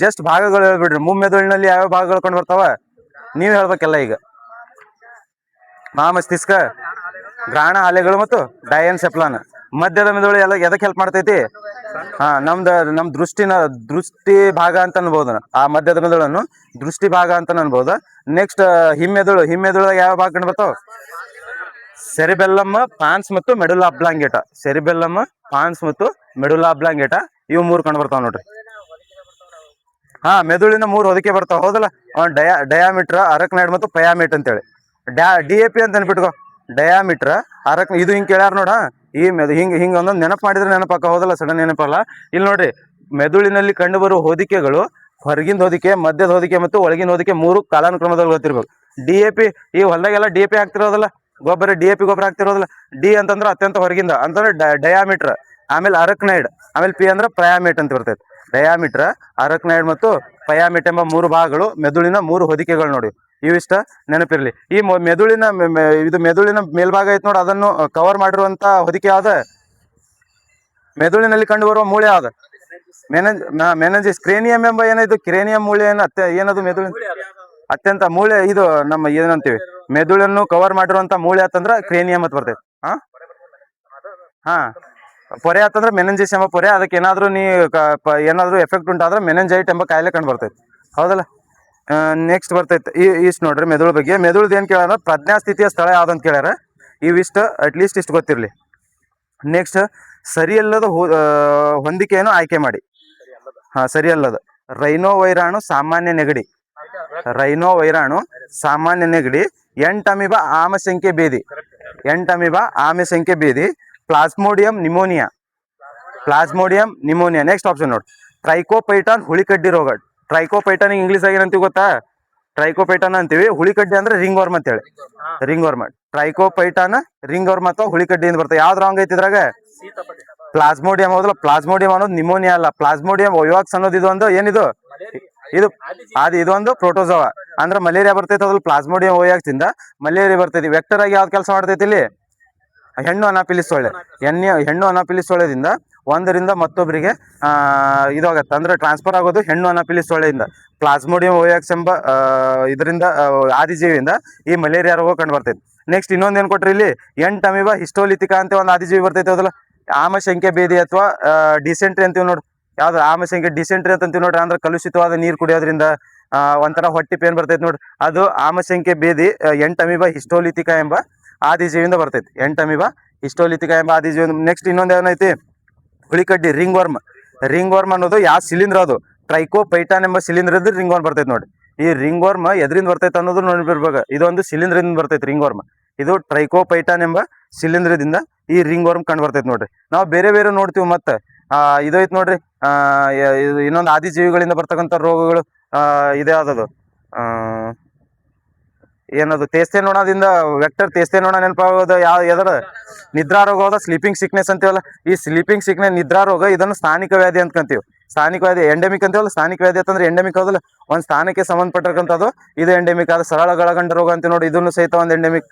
A: ಜಸ್ಟ್ ಭಾಗಗಳು ಹೇಳ್ಬಿಡ್ರಿ. ಮುಮ್ಮೆದುಳಿನಲ್ಲಿ ಯಾವ ಭಾಗಗಳು ಕಂಡು ಬರ್ತಾವ ನೀವು ಹೇಳ್ಬೇಕೆಲ್ಲ. ಈಗ ಮಹಾಮಸ್ತಿಷ್ಕ, ಗ್ರಹಣ ಹಾಲೆಗಳು ಮತ್ತು ಡಯನ್ಸೆಫ್ಲಾನ್. ಮಧ್ಯದ ಮೆದುಳು ಎಲ್ಲ ಎದಕ್ಕೆ ಹೆಲ್ಪ್ ಮಾಡ್ತೈತಿ? ನಮ್ ದೃಷ್ಟಿ ಭಾಗ ಅಂತ ಅನ್ಬೋದು. ಆ ಮಧ್ಯದ ಮೆದುಳನ್ನು ದೃಷ್ಟಿ ಭಾಗ ಅಂತ ಅನ್ಬೋದು. ನೆಕ್ಸ್ಟ್ ಹಿಮ್ಮೆದುಳದಾಗ ಯಾವ ಭಾಗ ಕಂಡು ಬರ್ತಾವ? ಸೆರಿಬೆಲ್ಲಮ್, ಫಾನ್ಸ್ ಮತ್ತು ಮೆಡುಲ್ಲಾ ಅಬ್ಲಾಂಗೇಟ. ಸೆರಿಬೆಲ್ಲಮ್, ಫಾನ್ಸ್ ಮತ್ತು ಮೆಡುಲ್ಲಾ ಅಬ್ಲಾಂಗೇಟ ಇವು ಮೂರು ಕಂಡು ಬರ್ತಾವ ನೋಡ್ರಿ. ಮೆದುಳಿನ 3 ಹೊದಿಕೆ ಬರ್ತಾವ, ಹೌದಲ್ಲ. ಡಯಾಮೀಟರ್, ಅರಕ್ನೈಡ್ ಮತ್ತು ಪಯಾಮೇಟ್ ಅಂತೇಳಿ. DAP ಅಂತ ನೆನ್ಪಿಟ್ಕೋ. ಡಯಾಮೀಟರ್, ಇದು ಹಿಂಗೆ ಕೇಳ್ಯಾರ ನೋಡ. ಈ ಹಿಂಗ ಒಂದೊಂದು ನೆನಪು ಮಾಡಿದ್ರೆ ನೆನಪಾಕ, ಹೌದಲ್ಲ. ಸಡನ್ ನೆನಪಲ್ಲ. ಇಲ್ಲಿ ನೋಡ್ರಿ, ಮೆದುಳಿನಲ್ಲಿ ಕಂಡು ಬರುವ ಹೊದಿಕೆಗಳು ಹೊರಗಿನ ಹೊದಿಕೆ, ಮಧ್ಯದ ಹೊದಿಕೆ ಮತ್ತು ಒಳಗಿನ ಹೊದಿಕೆ 3 ಕಾಲಾನುಕ್ರಮದಲ್ಲಿ ಗೊತ್ತಿರ್ಬೇಕು. DAP ಈ ಹೊಲದಾಗೆಲ್ಲ DAP ಹಾಕ್ತಿರೋದಲ್ಲ, DAP ಗೊಬ್ಬರ ಹಾಕ್ತಿರೋದಲ್ಲ. ಡಿ ಅಂತಂದ್ರೆ ಅತ್ಯಂತ ಹೊರಗಿಂದ ಅಂತಂದ್ರೆ ಡಯಾಮೀಟರ್, ಆಮೇಲೆ ಅರಕ್ನೈಡ್, ಆಮೇಲೆ ಪಿ ಅಂದ್ರೆ ಪಯಾಮೇಟ್ ಅಂತ ಬರ್ತೈತೆ. ಡಯಾಮೀಟರ್, ಅರಕ್ನೈಡ್ ಮತ್ತು ಪಯಾಮೇಟ್ ಎಂಬ 3 ಭಾಗಗಳು ಮೆದುಳಿನ 3 ಹೊದಿಕೆಗಳು ನೋಡಿ. ಇವಿಷ್ಟ ನೆನಪಿರ್ಲಿ. ಈ ಮೆದುಳಿನ ಮೇಲ್ಭಾಗ ಐತ್ ನೋಡಿ, ಅದನ್ನು ಕವರ್ ಮಾಡಿರುವಂತ ಹೊದಿಕೆ ಯಾವ್ದ? ಮೆದುಳಿನಲ್ಲಿ ಕಂಡು ಬರುವ ಮೂಳೆ ಯಾವ್ದು? ಮೆನಂಜಿಸ್. ಕ್ರೇನಿಯಂ ಎಂಬ ಏನಿದು ಕ್ರೇನಿಯಂ ಮೂಳೆ ಏನದು ಮೆದುಳಿನ ಅತ್ಯಂತ ಮೂಳೆ. ಇದು ನಮ್ಮ ಏನಂತೀವಿ ಮೆದುಳನ್ನು ಕವರ್ ಮಾಡಿರುವಂತ ಮೂಳೆ ಅಂತಂದ್ರ ಕ್ರೇನಿಯಂ ಅಂತ ಬರ್ತೈತೆ. ಪೊರೆ ಅಂತಂದ್ರೆ ಮೆನಂಜಿಸ್ ಎಂಬ ಪೊರೆ. ಅದಕ್ಕೆ ಏನಾದ್ರೂ ಎಫೆಕ್ಟ್ ಉಂಟಾದ್ರೆ ಮೆನಂಜೈಟ್ ಎಂಬ ಕಾಯಿಲೆ ಕಂಡು ಬರ್ತೈತೆ, ಹೌದಲ್ಲ. ನೆಕ್ಸ್ಟ್ ಬರ್ತೈತೆ ಇಷ್ಟು ನೋಡ್ರಿ ಮೆದುಳು ಬಗ್ಗೆ. ಮೆದುಳದ ಏನ್ ಕೇಳ್ಯಾರ? ಪ್ರಜ್ಞಾಸ್ಥಿತಿಯ ಸ್ಥಳ ಯಾವ್ದಂತ ಕೇಳ್ಯಾರ. ಇವಿಷ್ಟು ಅಟ್ಲೀಸ್ಟ್ ಇಷ್ಟು ಗೊತ್ತಿರ್ಲಿ. ನೆಕ್ಸ್ಟ್ ಸರಿಯಲ್ಲದ ಹೊಂದಿಕೆಯನ್ನು ಆಯ್ಕೆ ಮಾಡಿ. ಸರಿಯಲ್ಲದ ರೈನೋ ವೈರಾಣು ಸಾಮಾನ್ಯ ನೆಗಡಿ. ಎಂಟಮೀಬಾ ಆಮಸಂಖ್ಯೆ ಭೇದಿ. Plasmodium pneumonia. ನೆಕ್ಸ್ಟ್ ಆಪ್ಷನ್ ನೋಡಿ, ಟ್ರೈಕೋಪೈಟಾನ್ ಹುಳಿಕಡ್ಡಿ ರೋಗ. ಟ್ರೈಕೋಪೈಟಾನ್ ಇಂಗ್ಲೀಷ್ ಆಗಿ ಏನಂತೀವಿ ಗೊತ್ತಾ? ಟ್ರೈಕೋಪೈಟಾನ್ ಅಂತೀವಿ. ಹುಳಿಕಡ್ಡಿ ಅಂದ್ರೆ ರಿಂಗ್ ವರ್ಮ್ ಅಂತೇಳಿ. ಟ್ರೈಕೋಪೈಟಾನ್ ರಿಂಗ್ ವರ್ಮ್ ಅಥವಾ ಹುಳಿಕಡ್ಡಿ ಅಂತ ಬರ್ತದೆ. ಯಾವ್ದು ರಾಂಗ್ ಐತಿ ಇದ್ರಾಗ? ಪ್ಲಾಸ್ಮೋಡಿಯಂ. ಹೌದಲ್ಲ. ಪ್ಲಾಸ್ಮೋಡಿಯಂ ಅನ್ನೋದು ನಿಮೋನಿಯಾ ಅಲ್ಲ. ಪ್ಲಾಸ್ಮೋಡಿಯಂ ವೈವಾಕ್ಸ್ ಅನ್ನೋದು ಇದೊಂದು ಏನಿದು ಇದೊಂದು ಪ್ರೋಟೋಜೋವಾ. ಅಂದ್ರೆ ಮಲೇರಿಯಾ ಬರ್ತೈತೆ. ಅದ್ರಲ್ಲಿ ಪ್ಲಾಸ್ಮೋಡಿಯಂ ವೈವಾಕ್ಸ್ ಇಂದ ಮಲೇರಿಯಾ ಬರ್ತೈತಿ. ವೆಕ್ಟರ್ ಆಗಿ ಯಾವ್ದು ಕೆಲಸ ಮಾಡ್ತೈತಿ ಇಲ್ಲಿ? ಹೆಣ್ಣು ಅನಾಫಿಲಿಸ್ ಸೊಳ್ಳೆ. ಹೆಣ್ಣು ಅನಾಫಿಲಿಸ್ ಸೊಳ್ಳೆದಿಂದ ಒಂದರಿಂದ ಮತ್ತೊಬ್ಬರಿಗೆ ಇದಾಗತ್ತೆ, ಅಂದ್ರೆ ಟ್ರಾನ್ಸ್ಫರ್ ಆಗೋದು ಹೆಣ್ಣು ಅನಫಿಲಿಸ್ ಸೊಳ್ಳೆಯಿಂದ. ಪ್ಲಾಸ್ಮೋಡಿಯಂ ಓಯಾಕ್ಸ್ ಎಂಬ ಇದರಿಂದ ಆದಿಜೀವಿಯಿಂದ ಈ ಮಲೇರಿಯಾ ರೋಗ ಕಂಡು ಬರ್ತೈತಿ. ನೆಕ್ಸ್ಟ್ ಇನ್ನೊಂದು ಏನು ಕೊಟ್ರಿ ಇಲ್ಲಿ, ಎಂಟಮೀಬಾ ಹಿಸ್ಟೋಲಿಥಿಕಾ ಅಂತ ಒಂದು ಆದಿಜೀವಿ ಬರ್ತೈತೆ ಹೌದಲ್ಲ. ಆಮಶಂಖ್ಯೆ ಭೇದಿ ಅಥವಾ ಡಿಸೆಂಟ್ರಿ ಅಂತೀವಿ ನೋಡ್ರಿ. ಯಾವ್ದು ಆಮಶಂಖ್ಯೆ ಡಿಸೆಂಟ್ರಿ ಅಂತ ಅಂತೀವಿ ನೋಡ್ರಿ, ಅಂದ್ರೆ ಕಲುಷಿತವಾದ ನೀರು ಕುಡಿಯೋದ್ರಿಂದ ಒಂಥರ ಹೊಟ್ಟೆ ಪೇನ್ ಬರ್ತೈತಿ ನೋಡ್ರಿ, ಅದು ಆಮಶಂಖ್ಯೆ ಭೇದಿ ಎಂಟಮೀಬಾ ಹಿಸ್ಟೋಲಿಥಿಕಾ ಎಂಬ ಆದಿಜೀವಿಯಿಂದ ಬರ್ತೈತಿ. ಎಂಟಮೀಬಾ ಹಿಸ್ಟೋಲಿಥಿಕಾ ಎಂಬ ಆದಿಜೀವಿ. ನೆಕ್ಸ್ಟ್ ಇನ್ನೊಂದು ಏನೈತಿ, ಹುಳಿಕಡ್ಡಿ ರಿಂಗ್ ವರ್ಮ್. ರಿಂಗ್ ವರ್ಮ್ ಅನ್ನೋದು ಯಾವ ಶಿಲೀಂಧ್ರ, ಅದು ಟ್ರೈಕೋಪೈಟಾನ್ ಎಂಬ ಶಿಲೀಂಧ್ರದ ರಿಂಗ್ ವರ್ಮ್ ಬರ್ತೈತಿ ನೋಡಿ. ಈ ರಿಂಗ್ ವರ್ಮ್ ಎದ್ರಿಂದ ಬರ್ತೈತೆ ಅನ್ನೋದು ನೋಡಿರ್ಬೇಕು. ಇದೊಂದು ಶಿಲೀಂಧ್ರದಿಂದ ಬರ್ತೈತಿ ರಿಂಗ್ ವರ್ಮ್. ಇದು ಟ್ರೈಕೋಪೈಟಾನ್ ಎಂಬ ಶಿಲೀಂಧ್ರದಿಂದ ಈ ರಿಂಗ್ ವರ್ಮ್ ಕಂಡು ಬರ್ತೈತಿ ನೋಡ್ರಿ. ನಾವು ಬೇರೆ ಬೇರೆ ನೋಡ್ತೀವಿ. ಮತ್ತೆ ಇದೈತಿ ನೋಡ್ರಿ, ಇನ್ನೊಂದು ಆದಿಜೀವಿಗಳಿಂದ ಬರ್ತಕ್ಕಂಥ ರೋಗಗಳು ಇದೇ ಆದದು ಏನದು ತೇಸ್ತೆನೋಣದಿಂದ ವೆಕ್ಟರ್ ತೇಸ್ತೆನೋಣ ನೆನಪಾಗೋದು ಎದರ ನಿದ್ರಾ ರೋಗ ಹೋದ ಸ್ಲೀಪಿಂಗ್ ಸಿಕ್ನೆಸ್ ಅಂತೀವಲ್ಲ. ಈ ಸ್ಲೀಪಿಂಗ್ ಸಿಕ್ನೆಸ್ ನಿದ್ರಾ ರೋಗ ಇದನ್ನು ಸ್ಥಾನಿಕ ವ್ಯಾಧಿ ಅಂತೀವಿ. ಸ್ಥಾನಿಕ ವ್ಯಾಧಿ ಎಂಡೆಮಿಕ್ ಅಂತೀವಲ್ಲ. ಸ್ಥಾನಿಕ ವ್ಯಾಧಿ ಅಂತಂದ್ರೆ ಎಂಡೆಮಿಕ್ ಹೋದಲ್ಲ, ಒಂದು ಸ್ಥಾನಕ್ಕೆ ಸಂಬಂಧಪಟ್ಟಿರ್ತಕ್ಕಂಥದ್ದು ಇದು ಎಂಡೆಮಿಕ್. ಅದು ಸರಳಗಳಗಂಡ ರೋಗ ಅಂತ ನೋಡಿ, ಇದನ್ನು ಸಹಿತ ಒಂದು ಎಂಡೆಮಿಕ್.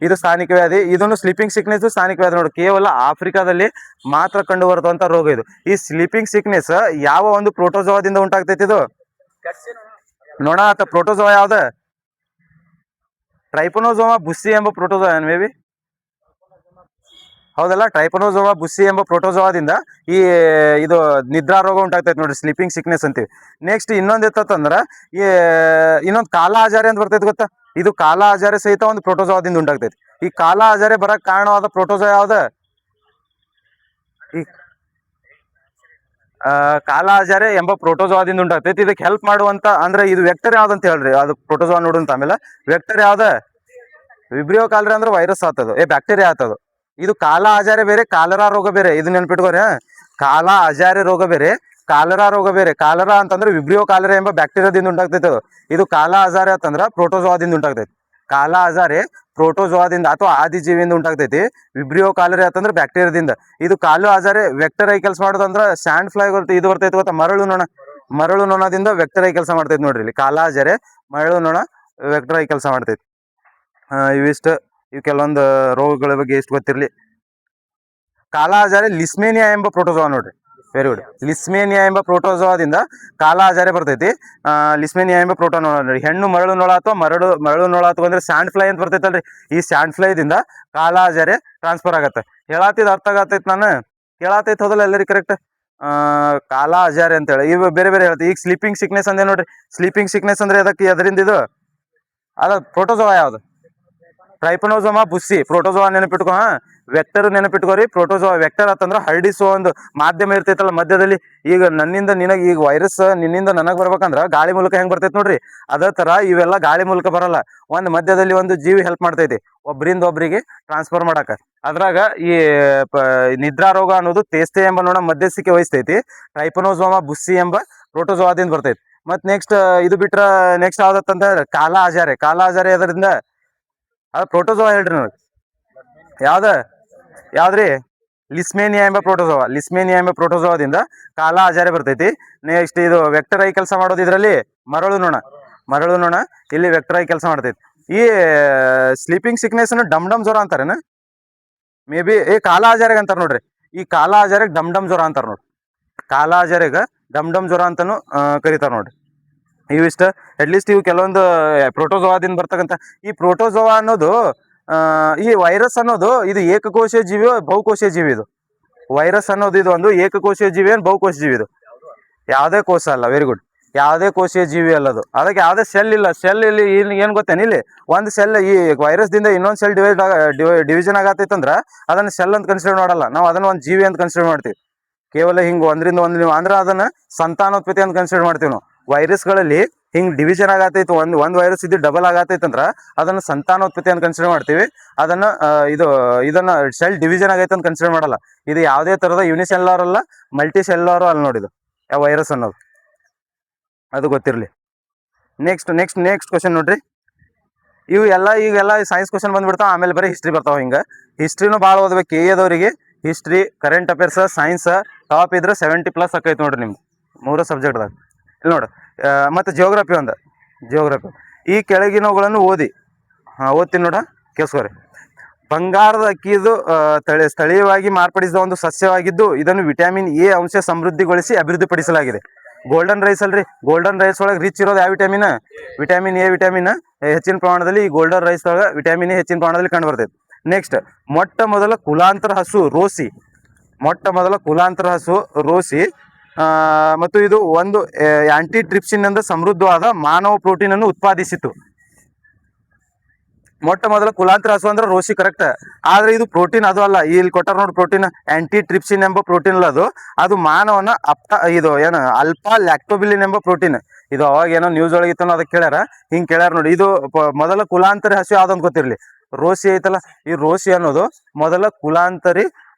A: ಇದು ಸ್ಥಾನಿಕ ವ್ಯಾಧಿ. ಇದನ್ನು ಸ್ಲೀಪಿಂಗ್ ಸಿಕ್ನೆಸ್ ಸ್ಥಾನಿಕ ವ್ಯಾಧಿ ನೋಡಿ, ಕೇವಲ ಆಫ್ರಿಕಾದಲ್ಲಿ ಮಾತ್ರ ಕಂಡು ಬರುವಂತ ರೋಗ ಇದು. ಈ ಸ್ಲೀಪಿಂಗ್ ಸಿಕ್ನೆಸ್ ಯಾವ ಒಂದು ಪ್ರೋಟೋಜೋವಾದಿಂದ ಉಂಟಾಗ್ತೈತಿ? ಇದು ನೋಣ ಅಥವಾ ಪ್ರೋಟೋಜೋವಾ ಯಾವ್ದ? ಟ್ರೈಪನೋಸೋಮಾ ಬುಸ್ಸಿ ಎಂಬ ಪ್ರೋಟೋಜೋವಾ ಮೇ ಬಿ ಹೌದಲ್ಲ. ಟ್ರೈಪನೋಸೋಮಾ ಬುಸ್ಸಿ ಎಂಬ ಪ್ರೋಟೋಜೋವಾದಿಂದ ಈ ಇದು ನಿದ್ರಾ ರೋಗ ಉಂಟಾಗ್ತೈತೆ ನೋಡ್ರಿ, ಸ್ಲೀಪಿಂಗ್ ಸಿಕ್ನೆಸ್ ಅಂತೀವಿ. ನೆಕ್ಸ್ಟ್ ಇನ್ನೊಂದು ಎತ್ತಂದ್ರೆ ಈ ಇನ್ನೊಂದು ಕಾಲಾ ಅಜಾರಿ ಅಂತ ಬರ್ತೈತೆ ಗೊತ್ತಾ. ಇದು ಕಾಲಾ ಅಜಾರಿ ಸಹಿತ ಒಂದು ಪ್ರೋಟೋಜೋವಾದಿಂದ ಉಂಟಾಗ್ತೈತಿ. ಈ ಕಾಲಾ ಅಜಾರಿ ಬರಕ್ ಕಾರಣವಾದ ಪ್ರೋಟೋಜೋವಾ ಯಾವ್ದ? ಈ ಕಾಲಾ ಅಜಾರೆ ಎಂಬ ಪ್ರೋಟೋಜೋವಾದಿಂದ ಉಂಟಾಗ್ತೈತಿ. ಇದಕ್ಕೆ ಹೆಲ್ಪ್ ಮಾಡುವಂತ ಅಂದ್ರೆ ಇದು ವೆಕ್ಟರ್ ಯಾವ್ದಂತ ಹೇಳ್ರಿ, ಅದು ಪ್ರೋಟೋಜೋವಾ ನೋಡುವಂತ. ಆಮೇಲೆ ವೆಕ್ಟರ್ ಯಾವ್ದ? ವಿಬ್ರಿಯೋ ಕಾಲರಾ ಅಂದ್ರೆ ವೈರಸ್ ಆತದು, ಬ್ಯಾಕ್ಟೀರಿಯಾ ಆತದು. ಇದು ಕಾಲಾ ಅಜಾರೆ ಬೇರೆ, ಕಾಲರಾ ರೋಗ ಬೇರೆ. ಇದು ನೆನ್ಪಿಟ್ಕೋರಿ. ಕಾಲಾ ಅಜಾರೆ ರೋಗ ಬೇರೆ, ಕಾಲರಾ ರೋಗ ಬೇರೆ. ಕಾಲರಾ ಅಂತಂದ್ರೆ ವಿಬ್ರಿಯೋ ಕಾಲರಾ ಎಂಬ ಬ್ಯಾಕ್ಟೀರಿಯಾದಿಂದ ಉಂಟಾಗ್ತೈತೆ ಅದು. ಇದು ಕಾಲಾ ಅಜಾರೆ ಅಂತಂದ್ರ ಪ್ರೋಟೋಜೋವಾದಿಂದ ಉಂಟಾಗ್ತೈತಿ. ಕಾಲಾ ಅಜಾರೆ ಪ್ರೋಟೋಜೋವಾದಿಂದ ಅಥವಾ ಆದಿಜೀವಿಯಿಂದ ಉಂಟಾಗ್ತೈತಿ. ವಿಬ್ರಿಯೋ ಕಾಲರಿ ಅಂತಂದ್ರೆ ಬ್ಯಾಕ್ಟೀರಿಯಾದಿಂದ. ಇದು ಕಾಲು ಅಜಾರೆ ವೆಕ್ಟರ್ ಆಗಿ ಕೆಲಸ ಮಾಡೋದಂದ್ರ ಸ್ಯಾಂಡ್ ಫ್ಲೈ ಇದು ಬರ್ತೈತಿ ಗೊತ್ತಾ, ಮರಳು ನೊಣ. ಮರಳು ನೊಣದಿಂದ ವೆಕ್ಟರ್ ಆಗಿ ಕೆಲಸ ಮಾಡ್ತೈತಿ ನೋಡ್ರಿ. ಇಲ್ಲಿ ಕಾಲಾ ಅಜಾರೆ ಮರಳು ನೊಣ ವೆಕ್ಟರ್ ಆಗಿ ಕೆಲಸ ಮಾಡ್ತೈತಿ. ಇವಿಷ್ಟು ಇವು ಕೆಲವೊಂದು ರೋಗಗಳ ಬಗ್ಗೆ ಎಷ್ಟು ಗೊತ್ತಿರಲಿ. ಕಾಲಾ ಅಜಾರೆ ಲಿಸ್ಮೇನಿಯಾ ಎಂಬ ಪ್ರೋಟೋಜೋವಾ ನೋಡ್ರಿ. Very good. ಲಿಸ್ಮೇನಿಯಾ ಎಂಬ ಪ್ರೋಟೋಜೋವಾದಿಂದ ಕಾಲಾ ಅಜಾರೆ ಬರ್ತೈತಿ. ಲಿಸ್ಮೇನಿಯಾ ಎಂಬ ಪ್ರೋಟೋ ನೋಡಿ, ಹೆಣ್ಣು ಮರಳು ನೊಳ ಅಥವಾ ಮರಳು ನೊಳ ಅಥವಾ ಅಂದ್ರೆ ಸ್ಯಾಂಡ್ ಫ್ಲೈ ಅಂತ ಬರ್ತೈತಲ್ರಿ. ಈ ಸ್ಯಾಂಡ್ ಫ್ಲೈದಿಂದ ಕಾಲಾ ಅಜಾರೆ ಟ್ರಾನ್ಸ್ಫರ್ ಆಗತ್ತೆ. ಹೇಳತ್ತಿದ್ ಅರ್ಥ ಆಗತೈತಿ? ನಾನು ಕೇಳತೈತಿ ಹೌದಲ್ಲ ಎಲ್ಲರಿಗೂ ಕರೆಕ್ಟ್? ಕಾಲಾ ಅಜಾರೆ ಅಂತೇಳಿ ಇವು ಬೇರೆ ಬೇರೆ ಹೇಳ್ತೀವಿ. ಈಗ ಸ್ಲೀಪಿಂಗ್ ಸಿಕ್ನೆಸ್ ಅಂದೇ ನೋಡ್ರಿ. ಸ್ಲೀಪಿಂಗ್ ಸಿಕ್ನೆಸ್ ಅಂದ್ರೆ ಅದಕ್ಕೆ ಅದರಿಂದ ಇದು ಅದ ಪ್ರೋಟೋಜೋವಾ ಯಾವ್ದು? Trypanosoma brucei. ಪ್ರೋಟೋಜೋವಾ ನೆನಪಿಟ್ಕೊ. ವೆಕ್ಟರ್ ನೆನಪಿಟ್ಕೋರಿ. ಪ್ರೋಟೋಜೋವಾ ವೆಕ್ಟರ್ ಅಂತಂದ್ರೆ ಹರಡಿಸುವ ಒಂದು ಮಾಧ್ಯಮ ಇರ್ತೈತಲ್ಲ ಮಧ್ಯದಲ್ಲಿ. ಈಗ ನನ್ನಿಂದ ನಿನಗೆ ಈಗ ವೈರಸ್ ನಿನ್ನಿಂದ ನನಗೆ ಬರ್ಬೇಕಂದ್ರ ಗಾಳಿ ಮೂಲಕ ಹೆಂಗ್ ಬರ್ತೈತಿ ನೋಡ್ರಿ, ಅದೇ ತರ ಇವೆಲ್ಲ ಗಾಳಿ ಮೂಲಕ ಬರಲ್ಲ. ಒಂದು ಮಧ್ಯದಲ್ಲಿ ಒಂದು ಜೀವಿ ಹೆಲ್ಪ್ ಮಾಡ್ತೈತಿ ಒಬ್ಬರಿಂದ ಒಬ್ಬರಿಗೆ ಟ್ರಾನ್ಸ್ಫರ್ ಮಾಡಕ. ಅದ್ರಾಗ ಈ ನಿದ್ರಾ ರೋಗ ಅನ್ನೋದು ತೇಸ್ತೆ ಎಂಬ ನೋಡ ಮಧ್ಯಸ್ಥಿಕೆ ವಹಿಸ್ತೈತಿ. ಟ್ರೈಪನೋಸೋಮಾ ಬುಸ್ಸಿ ಎಂಬ ಪ್ರೋಟೋಜೋವಾದಿಂದ ಬರ್ತೈತಿ. ಮತ್ ನೆಕ್ಸ್ಟ್ ಇದು ಬಿಟ್ರ ನೆಕ್ಸ್ಟ್ ಯಾವ್ದತ್ತಂದ್ರೆ ಕಾಲಾ ಅಜಾರೆ. ಕಾಲಾ ಅಜಾರೆ ಅದರಿಂದ ಅದು ಪ್ರೋಟೋಜೋವಾ ಹೇಳ್ರಿ ನನಗೆ. ಯಾವ್ದ್ರಿ? ಲಿಸ್ಮೇನಿಯಾ ಎಂಬ ಪ್ರೋಟೋಜೋವಾ. ಲಿಸ್ಮೇನಿಯಾ ಎಂಬ ಪ್ರೋಟೋಜೋವಾದಿಂದ ಕಾಲಾ ಅಜಾರೆ ಬರ್ತೈತಿ. ನೆಕ್ಸ್ಟ್ ಇದು ವೆಕ್ಟರ್ ಆಗಿ ಕೆಲಸ ಮಾಡೋದು ಇದರಲ್ಲಿ ಮರಳು ನೊಣ ಇಲ್ಲಿ ವೆಕ್ಟರ್ ಆಗಿ ಕೆಲಸ ಮಾಡ್ತೈತಿ. ಈ ಸ್ಲೀಪಿಂಗ್ ಸಿಕ್ನೆಸ್ ಅನ್ನು ಡಮ್ ಜ್ವರ ಅಂತಾರೇನ ಮೇ ಬಿ. ಕಾಲಾ ಅಜಾರೆಗೆ ಅಂತಾರ ನೋಡ್ರಿ. ಈ ಕಾಲಾ ಅಜಾರೆಗೆ ಡಮ್ ಜ್ವರ ಅಂತಾರ ನೋಡ್ರಿ. ಕಾಲಾ ಅಜಾರೆಗೆ ಡಮ್ ಜ್ವರ ಅಂತಾನು ಕರೀತಾರ ನೋಡ್ರಿ. ಇವಿಷ್ಟ ಅಟ್ಲೀಸ್ಟ್ ಇವು ಕೆಲವೊಂದು ಪ್ರೋಟೋಜೋವಾದಿಂದ ಬರ್ತಕ್ಕಂಥ. ಈ ಪ್ರೋಟೋಜೋವಾ ಅನ್ನೋದು ಈ ವೈರಸ್ ಅನ್ನೋದು ಇದು ಏಕಕೋಶೀಯ ಜೀವಿ, ಬಹುಕೋಶೀಯ ಜೀವಿ. ಇದು ವೈರಸ್ ಅನ್ನೋದು ಇದು ಒಂದು ಏಕಕೋಶೀಯ ಜೀವಿ, ಏನು ಬಹುಕೋಶ ಜೀವಿ. ಇದು ಯಾವುದೇ ಕೋಶ ಅಲ್ಲ. Very good. ಯಾವುದೇ ಕೋಶೀಯ ಜೀವಿ ಅಲ್ಲದು. ಅದಕ್ಕೆ ಯಾವುದೇ ಸೆಲ್ ಇಲ್ಲ. ಸೆಲ್ ಇಲ್ಲಿ ಏನು ಗೊತ್ತೇನು, ಇಲ್ಲಿ ಒಂದು ಸೆಲ್ ಈ ವೈರಸ್ ದಿಂದ ಇನ್ನೊಂದು ಸೆಲ್ ಡಿವಿಷನ್ ಆಗತ್ತೈತಂದ್ರ ಅದನ್ನ ಸೆಲ್ ಅಂತ ಕನ್ಸಿಡರ್ ಮಾಡಲ್ಲ ನಾವು. ಅದನ್ನ ಒಂದು ಜೀವಿ ಅಂತ ಕನ್ಸಿಡರ್ ಮಾಡ್ತೀವಿ. ಕೇವಲ ಹಿಂಗ್ ಒಂದ್ರಿಂದ ಒಂದು ನೀವು ಅಂದ್ರೆ ಅದನ್ನ ಸಂತಾನೋತ್ಪತ್ತಿ ಅಂತ ಕನ್ಸಿಡರ್ ಮಾಡ್ತೀವಿ ನಾವು. ವೈರಸ್ಗಳಲ್ಲಿ ಹಿಂಗ್ ಡಿವಿಷನ್ ಆಗತೈತಿ, ಒಂದ್ ವೈರಸ್ ಇದು ಡಬಲ್ ಆಗತೈತಂದ್ರ ಅದನ್ನ ಸಂತಾನೋತ್ಪತ್ತಿ ಅಂತ ಕನ್ಸಿಡರ್ ಮಾಡ್ತೀವಿ. ಅದನ್ನ ಇದನ್ನ ಸೆಲ್ ಡಿವಿಷನ್ ಆಗೈತೆ ಅಂತ ಕನ್ಸಿಡರ್ ಮಾಡಲ್ಲ. ಇದು ಯಾವುದೇ ತರದ ಯೂನಿಸೆಲ್ಯುಲರ್ ಅಲ್ಲ, ಮಲ್ಟಿ ಸೆಲ್ಯುಲರ್ ಅಲ್ಲ ನೋಡಿದು ಯಾವ ವೈರಸ್ ಅನ್ನೋದು. ಅದು ಗೊತ್ತಿರಲಿ. ನೆಕ್ಸ್ಟ್ ಕ್ವಶನ್ ನೋಡ್ರಿ. ಈಗೆಲ್ಲ ಸೈನ್ಸ್ ಕ್ವಶನ್ ಬಂದ್ಬಿಡ್ತಾವ. ಆಮೇಲೆ ಬರೀ ಹಿಸ್ಟ್ರಿ ಬರ್ತಾವ. ಹಿಂಗ ಹಿಸ್ಟ್ರಿನೂ ಭಾಳ ಓದ್ಬೇಕು. KA history, current affairs, science top ಇದ್ರೆ 70+ ಆಕೈತಿ ನೋಡ್ರಿ ನಿಮ್ಗೆ 3 ಸಬ್ಜೆಕ್ಟ್ದಾಗ. ಇಲ್ಲಿ ನೋಡು. ಮತ್ತು ಜಿಯೋಗ್ರಫಿ ಈ ಕೆಳಗಿನವುಗಳನ್ನು ಓದಿ. ಓದ್ತೀನಿ ನೋಡ, ಕೇಳಿಸ್ಕೋರಿ. ಬಂಗಾರದ ಅಕ್ಕಿದು ಸ್ಥಳೀಯವಾಗಿ ಮಾರ್ಪಡಿಸಿದ ಒಂದು ಸಸ್ಯವಾಗಿದ್ದು ಇದನ್ನು ವಿಟಮಿನ್ ಎ ಅಂಶ ಸಮೃದ್ಧಿಗೊಳಿಸಿ ಅಭಿವೃದ್ಧಿಪಡಿಸಲಾಗಿದೆ. ಗೋಲ್ಡನ್ ರೈಸ್ ಅಲ್ರಿ, ಗೋಲ್ಡನ್ ರೈಸ್ ಒಳಗೆ ರಿಚ್ ಇರೋದು ಯಾವ ವಿಟಮಿನ್? ವಿಟಮಿನ್ ಎ ವಿಟಮಿನ್ ಹೆಚ್ಚಿನ ಪ್ರಮಾಣದಲ್ಲಿ ಈ ಗೋಲ್ಡನ್ ರೈಸ್ ಒಳಗೆ ವಿಟಮಿನ್ ಎ ಹೆಚ್ಚಿನ ಪ್ರಮಾಣದಲ್ಲಿ ಕಂಡು ಬರ್ತೈತೆ. ನೆಕ್ಸ್ಟ್, ಮೊಟ್ಟ ಮೊದಲ ಕುಲಾಂತರ ಹಸು ರೋಸಿ, ಮೊಟ್ಟ ಮೊದಲ ಕುಲಾಂತರ ಹಸು ರೋಸಿ ಮತ್ತು ಇದು ಒಂದು ಆಂಟಿ ಟ್ರಿಪ್ಸಿನ್ ಎಂದ ಸಮೃದ್ಧವಾದ ಮಾನವ ಪ್ರೋಟೀನ್ ಅನ್ನು ಉತ್ಪಾದಿಸಿತು. ಮೊಟ್ಟ ಮೊದಲ ಕುಲಾಂತರ ಹಸು ಅಂದ್ರೆ ರೋಸಿ ಕರೆಕ್ಟ್, ಆದ್ರೆ ಇದು ಪ್ರೋಟೀನ್ ಅದು ಅಲ್ಲ. ಇಲ್ಲಿ ಕೊಟ್ಟಾರ ನೋಡಿ ಪ್ರೋಟೀನ್, ಆಂಟಿ ಟ್ರಿಪ್ಸಿನ್ ಎಂಬ ಪ್ರೋಟೀನ್ ಅಲ್ಲ, ಅದು ಮಾನವನ ಇದು ಏನು ಅಲ್ಫಾ ಲ್ಯಾಕ್ಟೋಬಿಲಿನ್ ಎಂಬ ಪ್ರೋಟೀನ್. ಇದು ಅವಾಗ ಏನೋ ನ್ಯೂಸ್ ಒಳಗಿತ್ತು ಅದಕ್ಕೆ ಕೇಳ್ಯಾರ, ಹಿಂಗೆ ಕೇಳ್ಯಾರ ನೋಡಿ. ಇದು ಮೊದಲ ಕುಲಾಂತರಿ ಹಸು ಯಾವ್ದಂತ ಗೊತ್ತಿರಲಿ, ರೋಸಿ ಐತಲ್ಲ, ಈ ರೋಸಿ ಅನ್ನೋದು ಮೊದಲ ಕುಲಾಂತರಿ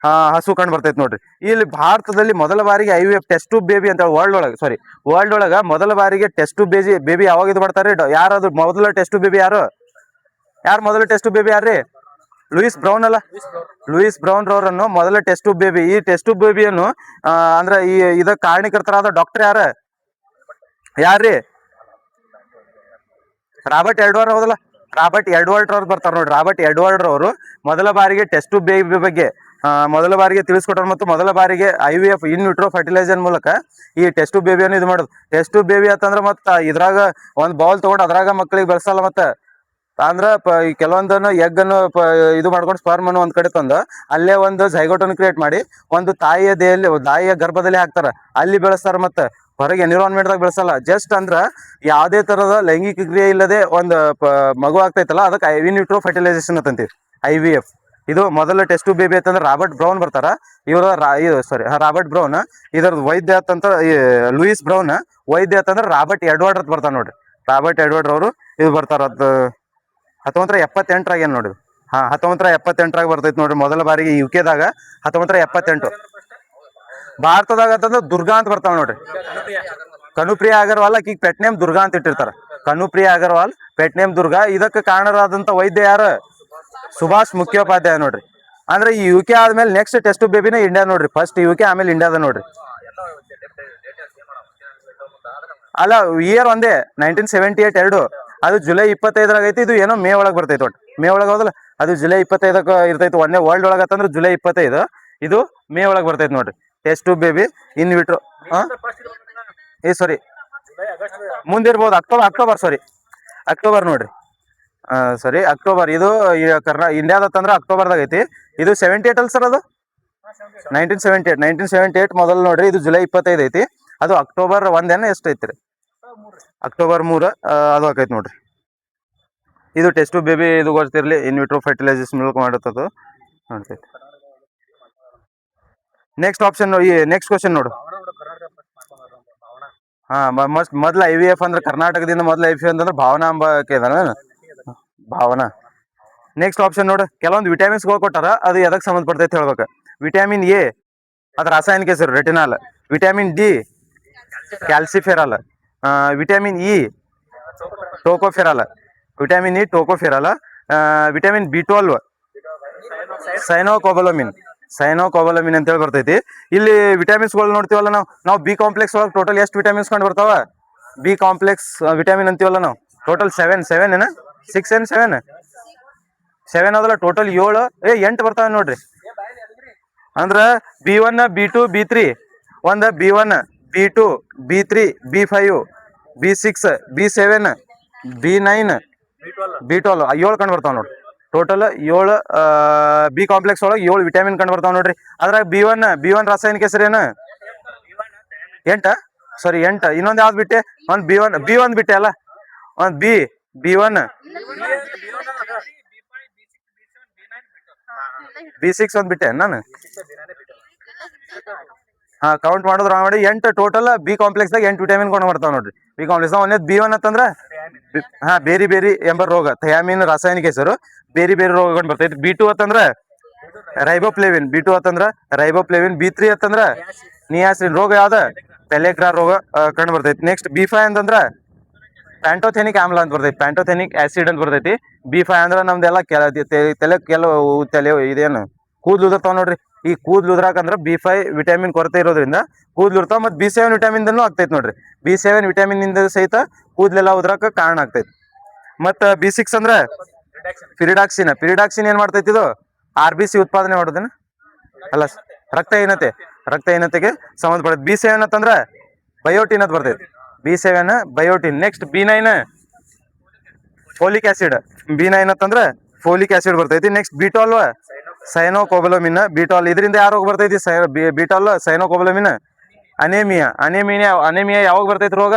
A: ಹಸು ಕಂಡು ಬರ್ತೈತೆ ನೋಡ್ರಿ. ಇಲ್ಲಿ ಭಾರತದಲ್ಲಿ ಮೊದಲ ಬಾರಿಗೆ IVF ಟೆಸ್ಟ್ ಟ್ಯೂಬ್ ಬೇಬಿ ಅಂತ ವರ್ಲ್ಡ್ ಒಳಗೆ ಮೊದಲ ಬಾರಿಗೆ ಟೆಸ್ಟ್ ಟ್ಯೂಬ್ ಬೇಬಿ ಯಾವಾಗ ಇದು ಮಾಡ್ತಾರೆ? ಯಾರದು ಮೊದಲ ಟೆಸ್ಟ್ ಟ್ಯೂಬ್ ಬೇಬಿ ಯಾರು ಮೊದಲ ಟೆಸ್ಟ್ ಟ್ಯೂಬ್ ಬೇಬಿ ಯಾರ್ರಿ? ಲೂಯಿಸ್ ಬ್ರೌನ್ ಅಲ್ಲ, ಲೂಯಿಸ್ ಬ್ರೌನ್ ರವರನ್ನು ಮೊದಲ ಟೆಸ್ಟ್ ಟ್ಯೂಬ್ ಬೇಬಿ. ಈ ಟೆಸ್ಟ್ ಟ್ಯೂಬ್ ಬೇಬಿಯನ್ನು ಅಂದ್ರೆ ಇದ ಕಾರಣೀಕರ್ತರಾದ ಡಾಕ್ಟರ್ ಯಾರ್ರಿ? ರಾಬರ್ಟ್ ಎಡ್ವರ್ಡ್ ಹೌದಲ್ಲ, ರಾಬರ್ಟ್ ಎಡ್ವರ್ಡ್ ರವ್ರು ಬರ್ತಾರೆ ನೋಡಿ. ರಾಬರ್ಟ್ ಎಡ್ವರ್ಡ್ ರವರು ಮೊದಲ ಬಾರಿಗೆ ಟೆಸ್ಟ್ ಟ್ಯೂಬ್ ಬೇಬಿ ಬಗ್ಗೆ ಮೊದಲ ಬಾರಿಗೆ ತಿಳಿಸ್ಕೊಟ್ರು ಮತ್ತು ಮೊದಲ ಬಾರಿಗೆ IVF ಇನ್ ವಿಟ್ರೋ ಫರ್ಟಿಲೈಸೇಷನ್ ಮೂಲಕ ಈ ಟೆಸ್ಟ್ ಟ್ಯೂಬ್ ಬೇಬಿಯನ್ನು ಇದು ಮಾಡೋದು. ಟೆಸ್ಟ್ ಟ್ಯೂಬ್ ಬೇಬಿ ಅಂತಂದ್ರೆ ಮತ್ತೆ ಇದ್ರಾಗ ಒಂದು ಬೌಲ್ ತಗೊಂಡು ಅದ್ರಾಗ ಮಕ್ಕಳಿಗೆ ಬೆಳೆಸಲ್ಲ. ಮತ್ತೆ ಅಂದ್ರ ಈ ಕೆಲವೊಂದನ್ನು ಎಗ್ಗನ್ನು ಇದು ಮಾಡ್ಕೊಂಡು ಸ್ಪರ್ಮ್ ಅನ್ನು ಒಂದ್ ಕಡೆ ತಂದು ಅಲ್ಲೇ ಒಂದು ಝೈಗೋಟನ್ನು ಕ್ರಿಯೇಟ್ ಮಾಡಿ ಒಂದು ತಾಯಿಯ ಗರ್ಭದಲ್ಲಿ ಹಾಕ್ತಾರ, ಅಲ್ಲಿ ಬೆಳೆಸ್ತಾರ. ಮತ್ತೆ ಹೊರಗೆ ಎನ್ವಿರಾನ್ಮೆಂಟ್ದಾಗ ಬೆಳೆಸಲ್ಲ. ಜಸ್ಟ್ ಅಂದ್ರ ಯಾವುದೇ ತರದ ಲೈಂಗಿಕ ಕ್ರಿಯೆ ಇಲ್ಲದೆ ಒಂದು ಮಗು ಆಗ್ತೈತಲ್ಲ, ಅದಕ್ಕೆ ಇನ್ ವಿಟ್ರೋ ಫರ್ಟಿಲೈಸೇಷನ್ ಅಂತಂತೀವಿ, IVF. ಇದು ಮೊದಲ ಟೆಸ್ಟ್ ಟ್ಯೂಬ್ ಬೇಬಿ ಅಂತಂದ್ರೆ ರಾಬರ್ಟ್ ಬ್ರೌನ್ ಬರ್ತಾರ. ರಾಬರ್ಟ್ ಬ್ರೌನ್ ಇದರದ್ದು ವೈದ್ಯ ಅಂತಂತ ಲೂಯಿಸ್ ಬ್ರೌನ್ ವೈದ್ಯ ಅಂತಂದ್ರೆ ರಾಬರ್ಟ್ ಎಡ್ವರ್ಡ್ ಅಂತ ಬರ್ತಾರ ನೋಡ್ರಿ. ರಾಬರ್ಟ್ ಎಡ್ವರ್ಡ್ ಅವರು ಇದು ಬರ್ತಾರ. 1978 ಏನ್ ನೋಡಿ. 1978 ಬರ್ತೈತಿ ನೋಡ್ರಿ ಮೊದಲ ಬಾರಿಗೆ UK ದಾಗ. 1978 ಭಾರತದಾಗ ಅಂತಂದ್ರೆ ದುರ್ಗಾ ಅಂತ ಬರ್ತಾವ ನೋಡ್ರಿ. ಕನುಪ್ರಿಯಾ ಅಗರ್ವಾಲ್, ಈಗ ಪೆಟ್ ನೇಮ್ ದುರ್ಗಾ ಅಂತ ಇಟ್ಟಿರ್ತಾರ. ಕನುಪ್ರಿಯಾ ಅಗರ್ವಾಲ್, ಪೆಟ್ ನೇಮ್ ದುರ್ಗಾ. ಇದಕ್ಕೆ ಕಾರಣರಾದಂತ ವೈದ್ಯ ಯಾರು? ಸುಭಾಷ್ ಮುಖ್ಯೋಪಾಧ್ಯಾಯ ನೋಡ್ರಿ. ಅಂದ್ರೆ ಈ UK ಆದ್ಮೇಲೆ ನೆಕ್ಸ್ಟ್ ಟೆಸ್ಟ್ ಬೇಬಿನ ಇಂಡಿಯಾ ನೋಡ್ರಿ. ಫಸ್ಟ್ UK ಆಮೇಲೆ ಇಂಡಿಯಾದ ನೋಡ್ರಿ. ಅಲ್ಲ, ಇಯರ್ ಒಂದೇ 1978 ಎರಡು. ಅದು ಜುಲೈ 25 ಐತಿ. ಇದು ಏನೋ ಮೇ ಒಳಗೆ ಬರ್ತೈತೆ. ಒಟ್ಟು ಮೇ ಒಳಗೆ ಹೋದಲ್ಲ, ಅದು ಜುಲೈ 25 ಇರ್ತೈತಿ. ಒಂದೇ ವರ್ಲ್ಡ್ ಒಳಗೆ ಅಂತಂದ್ರೆ ಜುಲೈ 25, ಇದು ಮೇ ಒಳಗೆ ಬರ್ತೈತೆ ನೋಡ್ರಿ. Test tube baby in vitro ಸಾರಿ ಮುಂದಿರ್ಬೋದು. ಅಕ್ಟೋಬರ್ ನೋಡ್ರಿ. ಸರಿ, ಅಕ್ಟೋಬರ್. ಇದು ಇಂಡಿಯಾದಂದ್ರೆ ಅಕ್ಟೋಬರ್ದಾಗ ಐತಿ. ಇದು 78 ಅಲ್ಲ ಸರ್, ಅದು 1978 ಮೊದಲು ನೋಡ್ರಿ. ಇದು ಜುಲೈ 25 ಐತಿ. ಅದು ಅಕ್ಟೋಬರ್ 1 ಎಷ್ಟು ಐತ್ರಿ? ಅಕ್ಟೋಬರ್ 3 ಅದು ಆಕೈತಿ ನೋಡ್ರಿ. ಇದು ಟೆಸ್ಟ್ ಟ್ಯೂಬ್ ಬೇಬಿ ಇದು ಗೊತ್ತಿರಲಿ, ಇನ್ ವಿಟ್ರೋ ಫರ್ಟಿಲೈಸೇಷನ್ ಮೂಲಕ ಮಾಡುತ್ತದು ನೋಡ್ತೈತಿ. ನೆಕ್ಸ್ಟ್ ಆಪ್ಷನ್, ಈ ನೆಕ್ಸ್ಟ್ ಕ್ವಶನ್ ನೋಡು. ಮೊದಲ IVF ಅಂದ್ರೆ ಕರ್ನಾಟಕದಿಂದ ಮೊದಲ IVF ಅಂತಂದ್ರೆ ಭಾವನಾ ಅಂಬಾಕೆ ಇದಾನ, ಭಾವನಾ. ನೆಕ್ಸ್ಟ್ ಆಪ್ಷನ್ ನೋಡು. ಕೆಲವೊಂದು ವಿಟಮಿನ್ಸ್ಗಳು ಕೊಟ್ಟಾರ, ಅದು ಎದಕ್ಕೆ ಸಂಬಂಧಪಡ್ತೈತೆ ಹೇಳ್ಬೇಕು. ವಿಟಮಿನ್ ಎ ಅದ್ರ ರಾಸಾಯನಿಕ ಹೆಸರು retinol. Vitamin D calciferol. Vitamin E tocopherol. Vitamin E tocopherol. Vitamin B12 cyanocobalamin ಅಂತ ಹೇಳಿ ಬರ್ತೈತಿ. ಇಲ್ಲಿ ವಿಟಮಿನ್ಸ್ಗಳು ನೋಡ್ತೀವಲ್ಲ ನಾವು ಬಿ ಕಾಂಪ್ಲೆಕ್ಸ್ ಒಳಗೆ ಟೋಟಲ್ ಎಷ್ಟು ವಿಟಮಿನ್ಸ್ ಕಂಡು ಬರ್ತಾವ? ಬಿ ಕಾಂಪ್ಲೆಕ್ಸ್ ವಿಟಮಿನ್ ಅಂತೀವಲ್ಲ ನಾವು, ಟೋಟಲ್ 7 ಏನ 6 ಏನ್ 7 ಅದಲ್ಲ, ಟೋಟಲ್ 8 ಬರ್ತಾವೆ ನೋಡ್ರಿ. ಅಂದ್ರ B1 B2 B3 ಒಂದು B1 B2 B3 B5 B6 B7 B9 B12 7 ಕಂಡು ಬರ್ತಾವ ನೋಡ್ರಿ. ಟೋಟಲ್ 7 ಬಿ ಕಾಂಪ್ಲೆಕ್ಸ್ ಒಳಗೆ 7 ವಿಟಮಿನ್ ಕಂಡು ಬರ್ತಾವ ನೋಡ್ರಿ. ಅದ್ರಾಗ B1 ರಾಸಾಯನಿಕ ಹೆಸರೇನು? 8 ಸಾರಿ 8. ಇನ್ನೊಂದು ಯಾವ್ದು ಬಿಟ್ಟೆ? ಒಂದು B1 ಬಿಟ್ಟೆ ಅಲ್ಲ, ಒಂದು B1 B6 ಒಂದು ಬಿಟ್ಟೆ ನಾನು. ಕೌಂಟ್ ಮಾಡಿದ್ರ ಮಾಡಿ 8 ಟೋಟಲ್ ಬಿ ಕಾಂಪ್ಲೆಕ್ಸ್ ದಾಗ 8 ವಿಟಮಿನ್ ಕೊಂಡು ಬರ್ತಾವ ನೋಡ್ರಿ. ಬಿ ಕಾಂಪ್ಲೆಕ್ಸ್ ಒಂದೇ B1 ಅಂತಂದ್ರ ಬೇರಿ ಎಂಬ ರೋಗ, ಥಯಾಮಿನ್ ರಾಸಾಯನಿಕ ಹೆಸರು. ಬೇರೆ ರೋಗಗಳು ಬರ್ತೈತಿ. B2 ಅಂತಂದ್ರ ರೈಬೋಫ್ಲೇವಿನ್. B3 ಅಂತಂದ್ರ ನಿಯಾಸಿನ್. ರೋಗ ಯಾವ್ದ? ಪೆಲೆಗ್ರಾ ರೋಗ ಕಂಡು ಬರ್ತೈತಿ. ನೆಕ್ಸ್ಟ್ B5 ಅಂತಂದ್ರ ಪ್ಯಾಂಟೋಥೆನಿಕ್ ಆಮ್ಲ ಅಂತ ಬರ್ತೈತಿ, ಪ್ಯಾಂಟೋಥೆನಿಕ್ ಆಸಿಡ್ ಅಂತ ಬರ್ತೈತಿ. B5 ಅಂದ್ರ ನಮ್ದೆಲ್ಲ ತಲೆ ಇದೇನು ಕೂದ್ಲು ಉದರ್ತಾವ ನೋಡ್ರಿ. ಈ ಕೂದ್ಲು ಉದ್ರಾಕಂದ್ರ B5 ವಿಟಮಿನ್ ಕೊರತೆ ಇರೋದ್ರಿಂದ ಕೂದ್ಲು ಇರ್ತಾವ. ಮತ್ತು B7 ವಿಟಮಿನ್ ಆಗ್ತೈತಿ ನೋಡ್ರಿ. B7 ವಿಟಮಿನ್ ಇಂದ ಸಹಿತ ಕೂದ್ಲೆಲ್ಲ ಉದ್ರಾಕ ಕಾರಣ ಆಗ್ತೈತಿ. ಮತ್ತು B6 ಅಂದ್ರ ಪಿರಿಡಾಕ್ಸಿನ್ ಏನ್ ಮಾಡ್ತೈತಿ ಇದು RBC ಉತ್ಪಾದನೆ ಮಾಡೋದನ್ನ ಅಲ್ಲ ರಕ್ತಹೀನತೆಗೆ ಸಂಬಂಧಪಡುತ್ತೆ. B7 ಅಂತಂದ್ರ ಬಯೋಟಿನ್ ಅಂತ ಬರ್ತೈತಿ. B7 biotin. Next B9 folic acid. B9 ಅಂತಂದ್ರ ಫೋಲಿಕ್ ಆಸಿಡ್ ಬರ್ತೈತಿ. Next B12 ಸೈನೋಕೊಬಲಮಿನ್. ಇದರಿಂದ ಯಾವ ರೋಗ ಬರ್ತೈತಿ? B12 ಸೈನೋಕೊಬಲಮಿನ್. ಅನೇಮಿಯಾ ಯಾವಾಗ ಬರ್ತೈತಿ ರೋಗ?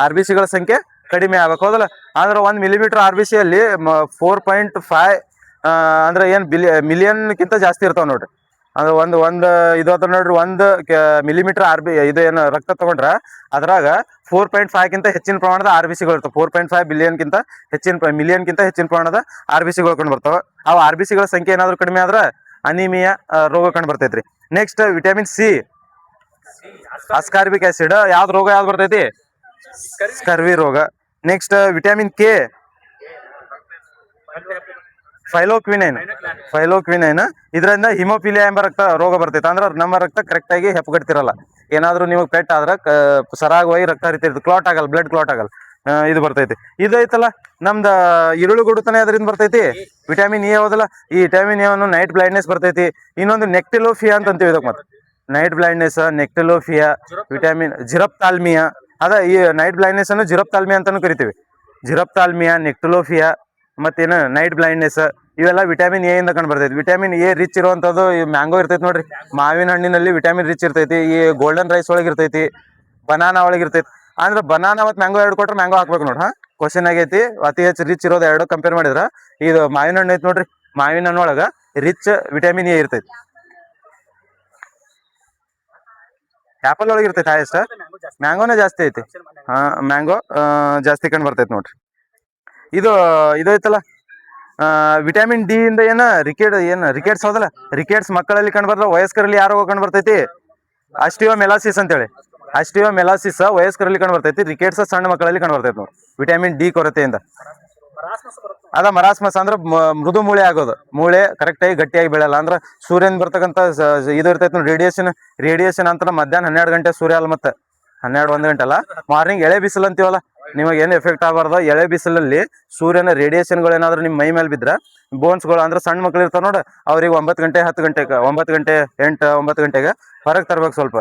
A: RBCಗಳ ಸಂಖ್ಯೆ ಕಡಿಮೆ ಆಗ್ಬೇಕು, ಹೌದಲ್ಲ? ಅಂದ್ರೆ 1 ಮಿಲಿಮೀಟರ್ RBC ಅಲ್ಲಿ 4.5 ಅಂದ್ರೆ ಏನ್ ಮಿಲಿಯನ್ಕಿಂತ ಜಾಸ್ತಿ ಇರ್ತಾವ ನೋಡ್ರಿ. ಅಂದ್ರೆ ಒಂದು ಇದು ಅದ ನೋಡ್ರಿ, 1 ಮಿಲಿಮೀಟರ್ ಇದು ಏನು ರಕ್ತ ತಗೊಂಡ್ರ ಅದ್ರಾಗ 4.5 ಹೆಚ್ಚಿನ ಪ್ರಮಾಣದ RBCಗಳು ಇರ್ತಾವ. 4.5 ಮಿಲಿಯನ್ಕಿಂತ ಹೆಚ್ಚಿನ ಪ್ರಮಾಣದ RBCಗಳು ಕಂಡು ಬರ್ತಾವ. ಅವು RBCಗಳ ಸಂಖ್ಯೆ ಏನಾದ್ರು ಕಡಿಮೆ ಆದ್ರ ಅನಿಮಿಯಾ ರೋಗ ಕಂಡು ಬರ್ತೈತ್ರಿ. Next vitamin C, ascorbic acid. ಯಾವ್ದು ರೋಗ ಯಾವ್ದು ಬರ್ತೈತಿ? ಸ್ಕರ್ವಿ ರೋಗ. Next vitamin K, ಫೈಲೋಕ್ವಿನೈನ್. ಇದರಿಂದ ಹಿಮೋಫಿಲಿಯಾ ಎಂಬ ರೋಗ ಬರ್ತೈತೆ. ಅಂದ್ರೆ ನಮ್ಮ ರಕ್ತ ಕರೆಕ್ಟ್ ಆಗಿ ಹೆಪ್ಪಗಟ್ತಿರಲ್ಲ. ಏನಾದ್ರು ನಿಮಗೆ ಪೆಟ್ ಆದ್ರ ಸರಾಗವಾಗಿ ರಕ್ತ ಹರಿತಿರ್ತದೆ, ಕ್ಲಾಟ್ ಆಗಲ್ಲ, ಬ್ಲಡ್ ಕ್ಲಾಟ್ ಆಗಲ್ಲ. ಇದು ಬರ್ತೈತಿ. ಇದು ಐತಲ್ಲ ನಮ್ದ ಈರುಳ್ಳಿ ಗುಡುತನೆ ಅದರಿಂದ ಬರ್ತೈತಿ. ವಿಟಮಿನ್ ಎ ಹೌದಲ್ಲ, ಈ ವಿಟಮಿನ್ ಎ ನೈಟ್ ಬ್ಲೈಂಡ್ನೆಸ್ ಬರ್ತೈತಿ. ಇನ್ನೊಂದು ನೆಕ್ಟಿಲೋಫಿಯಾ ಅಂತ ಅಂತೀವಿ ಇದಕ್ಕೆ. ಮತ್ತೆ ನೈಟ್ ಬ್ಲೈಂಡ್ನೆಸ್, ನೆಕ್ಟಿಲೋಫಿಯಾ, ವಿಟಮಿನ್ ಜಿರಪ್ತಾಲ್ಮಿಯಾ. ಅದ ಈ ನೈಟ್ ಬ್ಲೈಂಡ್ನೆಸ್ ಅನ್ನು ಜಿರಪ್ತಾಲ್ಮಿಯಾ ಅಂತಾನು ಕರಿತೀವಿ. ಜಿರಪ್ತಾಲ್ಮಿಯಾ, ನೆಕ್ಟಿಲೋಫಿಯಾ, ಮತ್ತೇನು ನೈಟ್ ಬ್ಲೈಂಡ್ನೆಸ್, ಇವೆಲ್ಲ ವಿಟಮಿನ್ ಎ ಇಂದ ಕಂಡು ಬರ್ತೈತಿ. ವಿಟಮಿನ್ ಎ ರಿಚ್ ಇರುವಂತದ್ದು ಈ ಮ್ಯಾಂಗೋ ಇರ್ತೈತಿ ನೋಡ್ರಿ. ಮಾವಿನ ಹಣ್ಣಿನಲ್ಲಿ ವಿಟಮಿನ್ ರಿಚ್ ಇರ್ತೈತಿ. ಈ ಗೋಲ್ಡನ್ ರೈಸ್ ಒಳಗೆ ಇರ್ತೈತಿ, ಬನಾನಾ ಒಳಗೆ ಇರ್ತೈತಿ. ಅಂದ್ರೆ ಬನಾನಾ ಮತ್ತು ಮ್ಯಾಂಗೋ ಎರಡು ಕೊಟ್ರೆ ಮ್ಯಾಂಗೋ ಹಾಕ್ಬೇಕು ನೋಡ್ರಿ. ಕ್ವಶನ್ ಆಗೈತಿ. ಅತಿ ಹೆಚ್ಚು ರಿಚ್ ಇರೋದು ಎರಡು ಕಂಪೇರ್ ಮಾಡಿದ್ರ ಇದು ಮಾವಿನ ಹಣ್ಣು ಐತಿ ನೋಡ್ರಿ. ಮಾವಿನ ಹಣ್ಣೊಳಗ ರಿಚ್ ವಿಟಮಿನ್ ಎ ಇರ್ತೈತಿ. ಆಪಲ್ ಒಳಗೆ ಇರ್ತೈತಿ ಹೈಯೆಸ್ಟ್. ಮ್ಯಾಂಗೋನೇ ಜಾಸ್ತಿ ಐತಿ. ಮ್ಯಾಂಗೋ ಜಾಸ್ತಿ ಕಂಡು ಬರ್ತೈತಿ ನೋಡ್ರಿ. ಇದು ಐತಲ್ಲ ವಿಟಮಿನ್ ಡಿ ಇಂದ ರಿಕೆಟ್ಸ್ ಹೌದಲ್ಲ, ರಿಕೆಟ್ಸ್ ಮಕ್ಕಳಲ್ಲಿ ಕಂಡು ಬರ್ತದೆ. ವಯಸ್ಕರಲ್ಲಿ ಯಾರು ಕಂಡು ಬರ್ತೈತಿ? ಅಸ್ಟಿಯೋಮೆಲಾಸಿಸ್ ಅಂತೇಳಿ. ಅಸ್ಟಿಯೋಮೆಲಾಸಿಸ್ ವಯಸ್ಕರಲ್ಲಿ ಕಂಡು ಬರ್ತೈತಿ. ರಿಕೆಟ್ಸ್ ಸಣ್ಣ ಮಕ್ಕಳಲ್ಲಿ ಕಂಡು ಬರ್ತೈತಿ ನೋಡಿ, ವಿಟಮಿನ್ ಡಿ ಕೊರತೆಯಿಂದ. ಮರಾಸ್ಮಸ್ ಅಂದ್ರೆ ಮೃದು ಮೂಳೆ ಆಗೋದು. ಮೂಳೆ ಕರೆಕ್ಟ್ ಆಗಿ ಗಟ್ಟಿಯಾಗಿ ಬೆಳೆಯಲ್ಲ. ಅಂದ್ರೆ ಸೂರ್ಯನ ಬರ್ತಕ್ಕಂಥ ಇದು ಇರ್ತೈತಿ ನೋಡಿ, ರೇಡಿಯೇಷನ್ ಅಂತ ಮಧ್ಯಾಹ್ನ 12 ಗಂಟೆ ಸೂರ್ಯ ಅಲ್ಲ, ಮತ್ತೆ 12-1 ಗಂಟೆ ಅಲ್ಲ, ಮಾರ್ನಿಂಗ್ ಎಳೆ ಬಿಸಿಲು ಅಂತೀವಲ್ಲ, ನಿಮಗೆ ಏನು ಎಫೆಕ್ಟ್ ಆಗಬಾರ್ದು. ಎಳೆ ಬಿಸಿಲಲ್ಲಿ ಸೂರ್ಯನ ರೇಡಿಯೇಷನ್ಗಳು ಏನಾದ್ರು ನಿಮ್ಮ ಮೈ ಮೇಲೆ ಬಿದ್ರೆ ಬೋನ್ಸ್ಗಳು, ಅಂದ್ರೆ ಸಣ್ಣ ಮಕ್ಳು ಇರ್ತಾವ ನೋಡ, ಅವ್ರಿಗೆ 9 ಗಂಟೆ 10 ಗಂಟೆಗೆ 9 ಗಂಟೆ 8-9 ಗಂಟೆಗೆ ಹೊರಗೆ ತರ್ಬೇಕು ಸ್ವಲ್ಪ,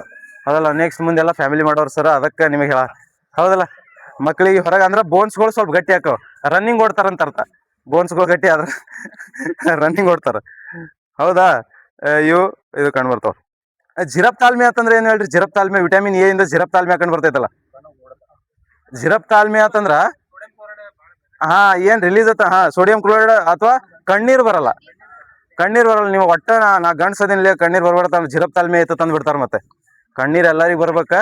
A: ಹೌದಲ್ಲ? ನೆಕ್ಸ್ಟ್ ಮುಂದೆಲ್ಲ ಫ್ಯಾಮಿಲಿ ಮಾಡೋರು ಸರ್, ಅದಕ್ಕೆ ನಿಮಗೆ ಹೌದಲ್ಲ, ಮಕ್ಕಳಿಗೆ ಹೊರಗೆ ಅಂದ್ರೆ ಬೋನ್ಸ್ಗಳು ಸ್ವಲ್ಪ ಗಟ್ಟಿ ಹಾಕವ, ರನ್ನಿಂಗ್ ಓಡ್ತಾರಂತ ಅರ್ಥ. ಬೋನ್ಸ್ಗಳು ಗಟ್ಟಿ ಆದ್ರೆ ರನ್ನಿಂಗ್ ಓಡ್ತಾರ, ಹೌದಾ? ಇದು ಕಂಡು ಬರ್ತಾವ. ಜಿರಪ್ತಾಲ್ಮಿಯಾ ಅಂತಂದ್ರೆ ಏನ್ ಹೇಳ್ರಿ? ಜಿರಪ್ತಾಲ್ಮಿಯಾ ವಿಟಮಿನ್ ಎ ಇಂದ ಜಿರಪ್ತಾಲ್ಮಿಯಾ ಕಂಡು ಬರ್ತೈತಲ್ಲ. ಜಿರಪ್ತಾಲ್ಮಿಯಾ ಅಂತಂದ್ರ ಏನ್ ರಿಲೀಸ್ ಆತ, ಸೋಡಿಯಂ ಕ್ಲೋರೈಡ್ ಅಥವಾ ಕಣ್ಣೀರ್ ಬರಲ್ಲ. ನೀವು ಒಟ್ಟ ನಾ ಗಂಡ್ಸದಿನ್ಲೇ ಕಣ್ಣೀರ್ ಬರ್ಬಾರ್ದ, ಜಿರಪ್ತಾಲ್ಮಿಯಾ ಐತ ತಂದ್ ಬಿಡ್ತಾರ. ಮತ್ತೆ ಕಣ್ಣೀರ್ ಎಲ್ಲರಿಗೂ ಬರ್ಬೇಕ,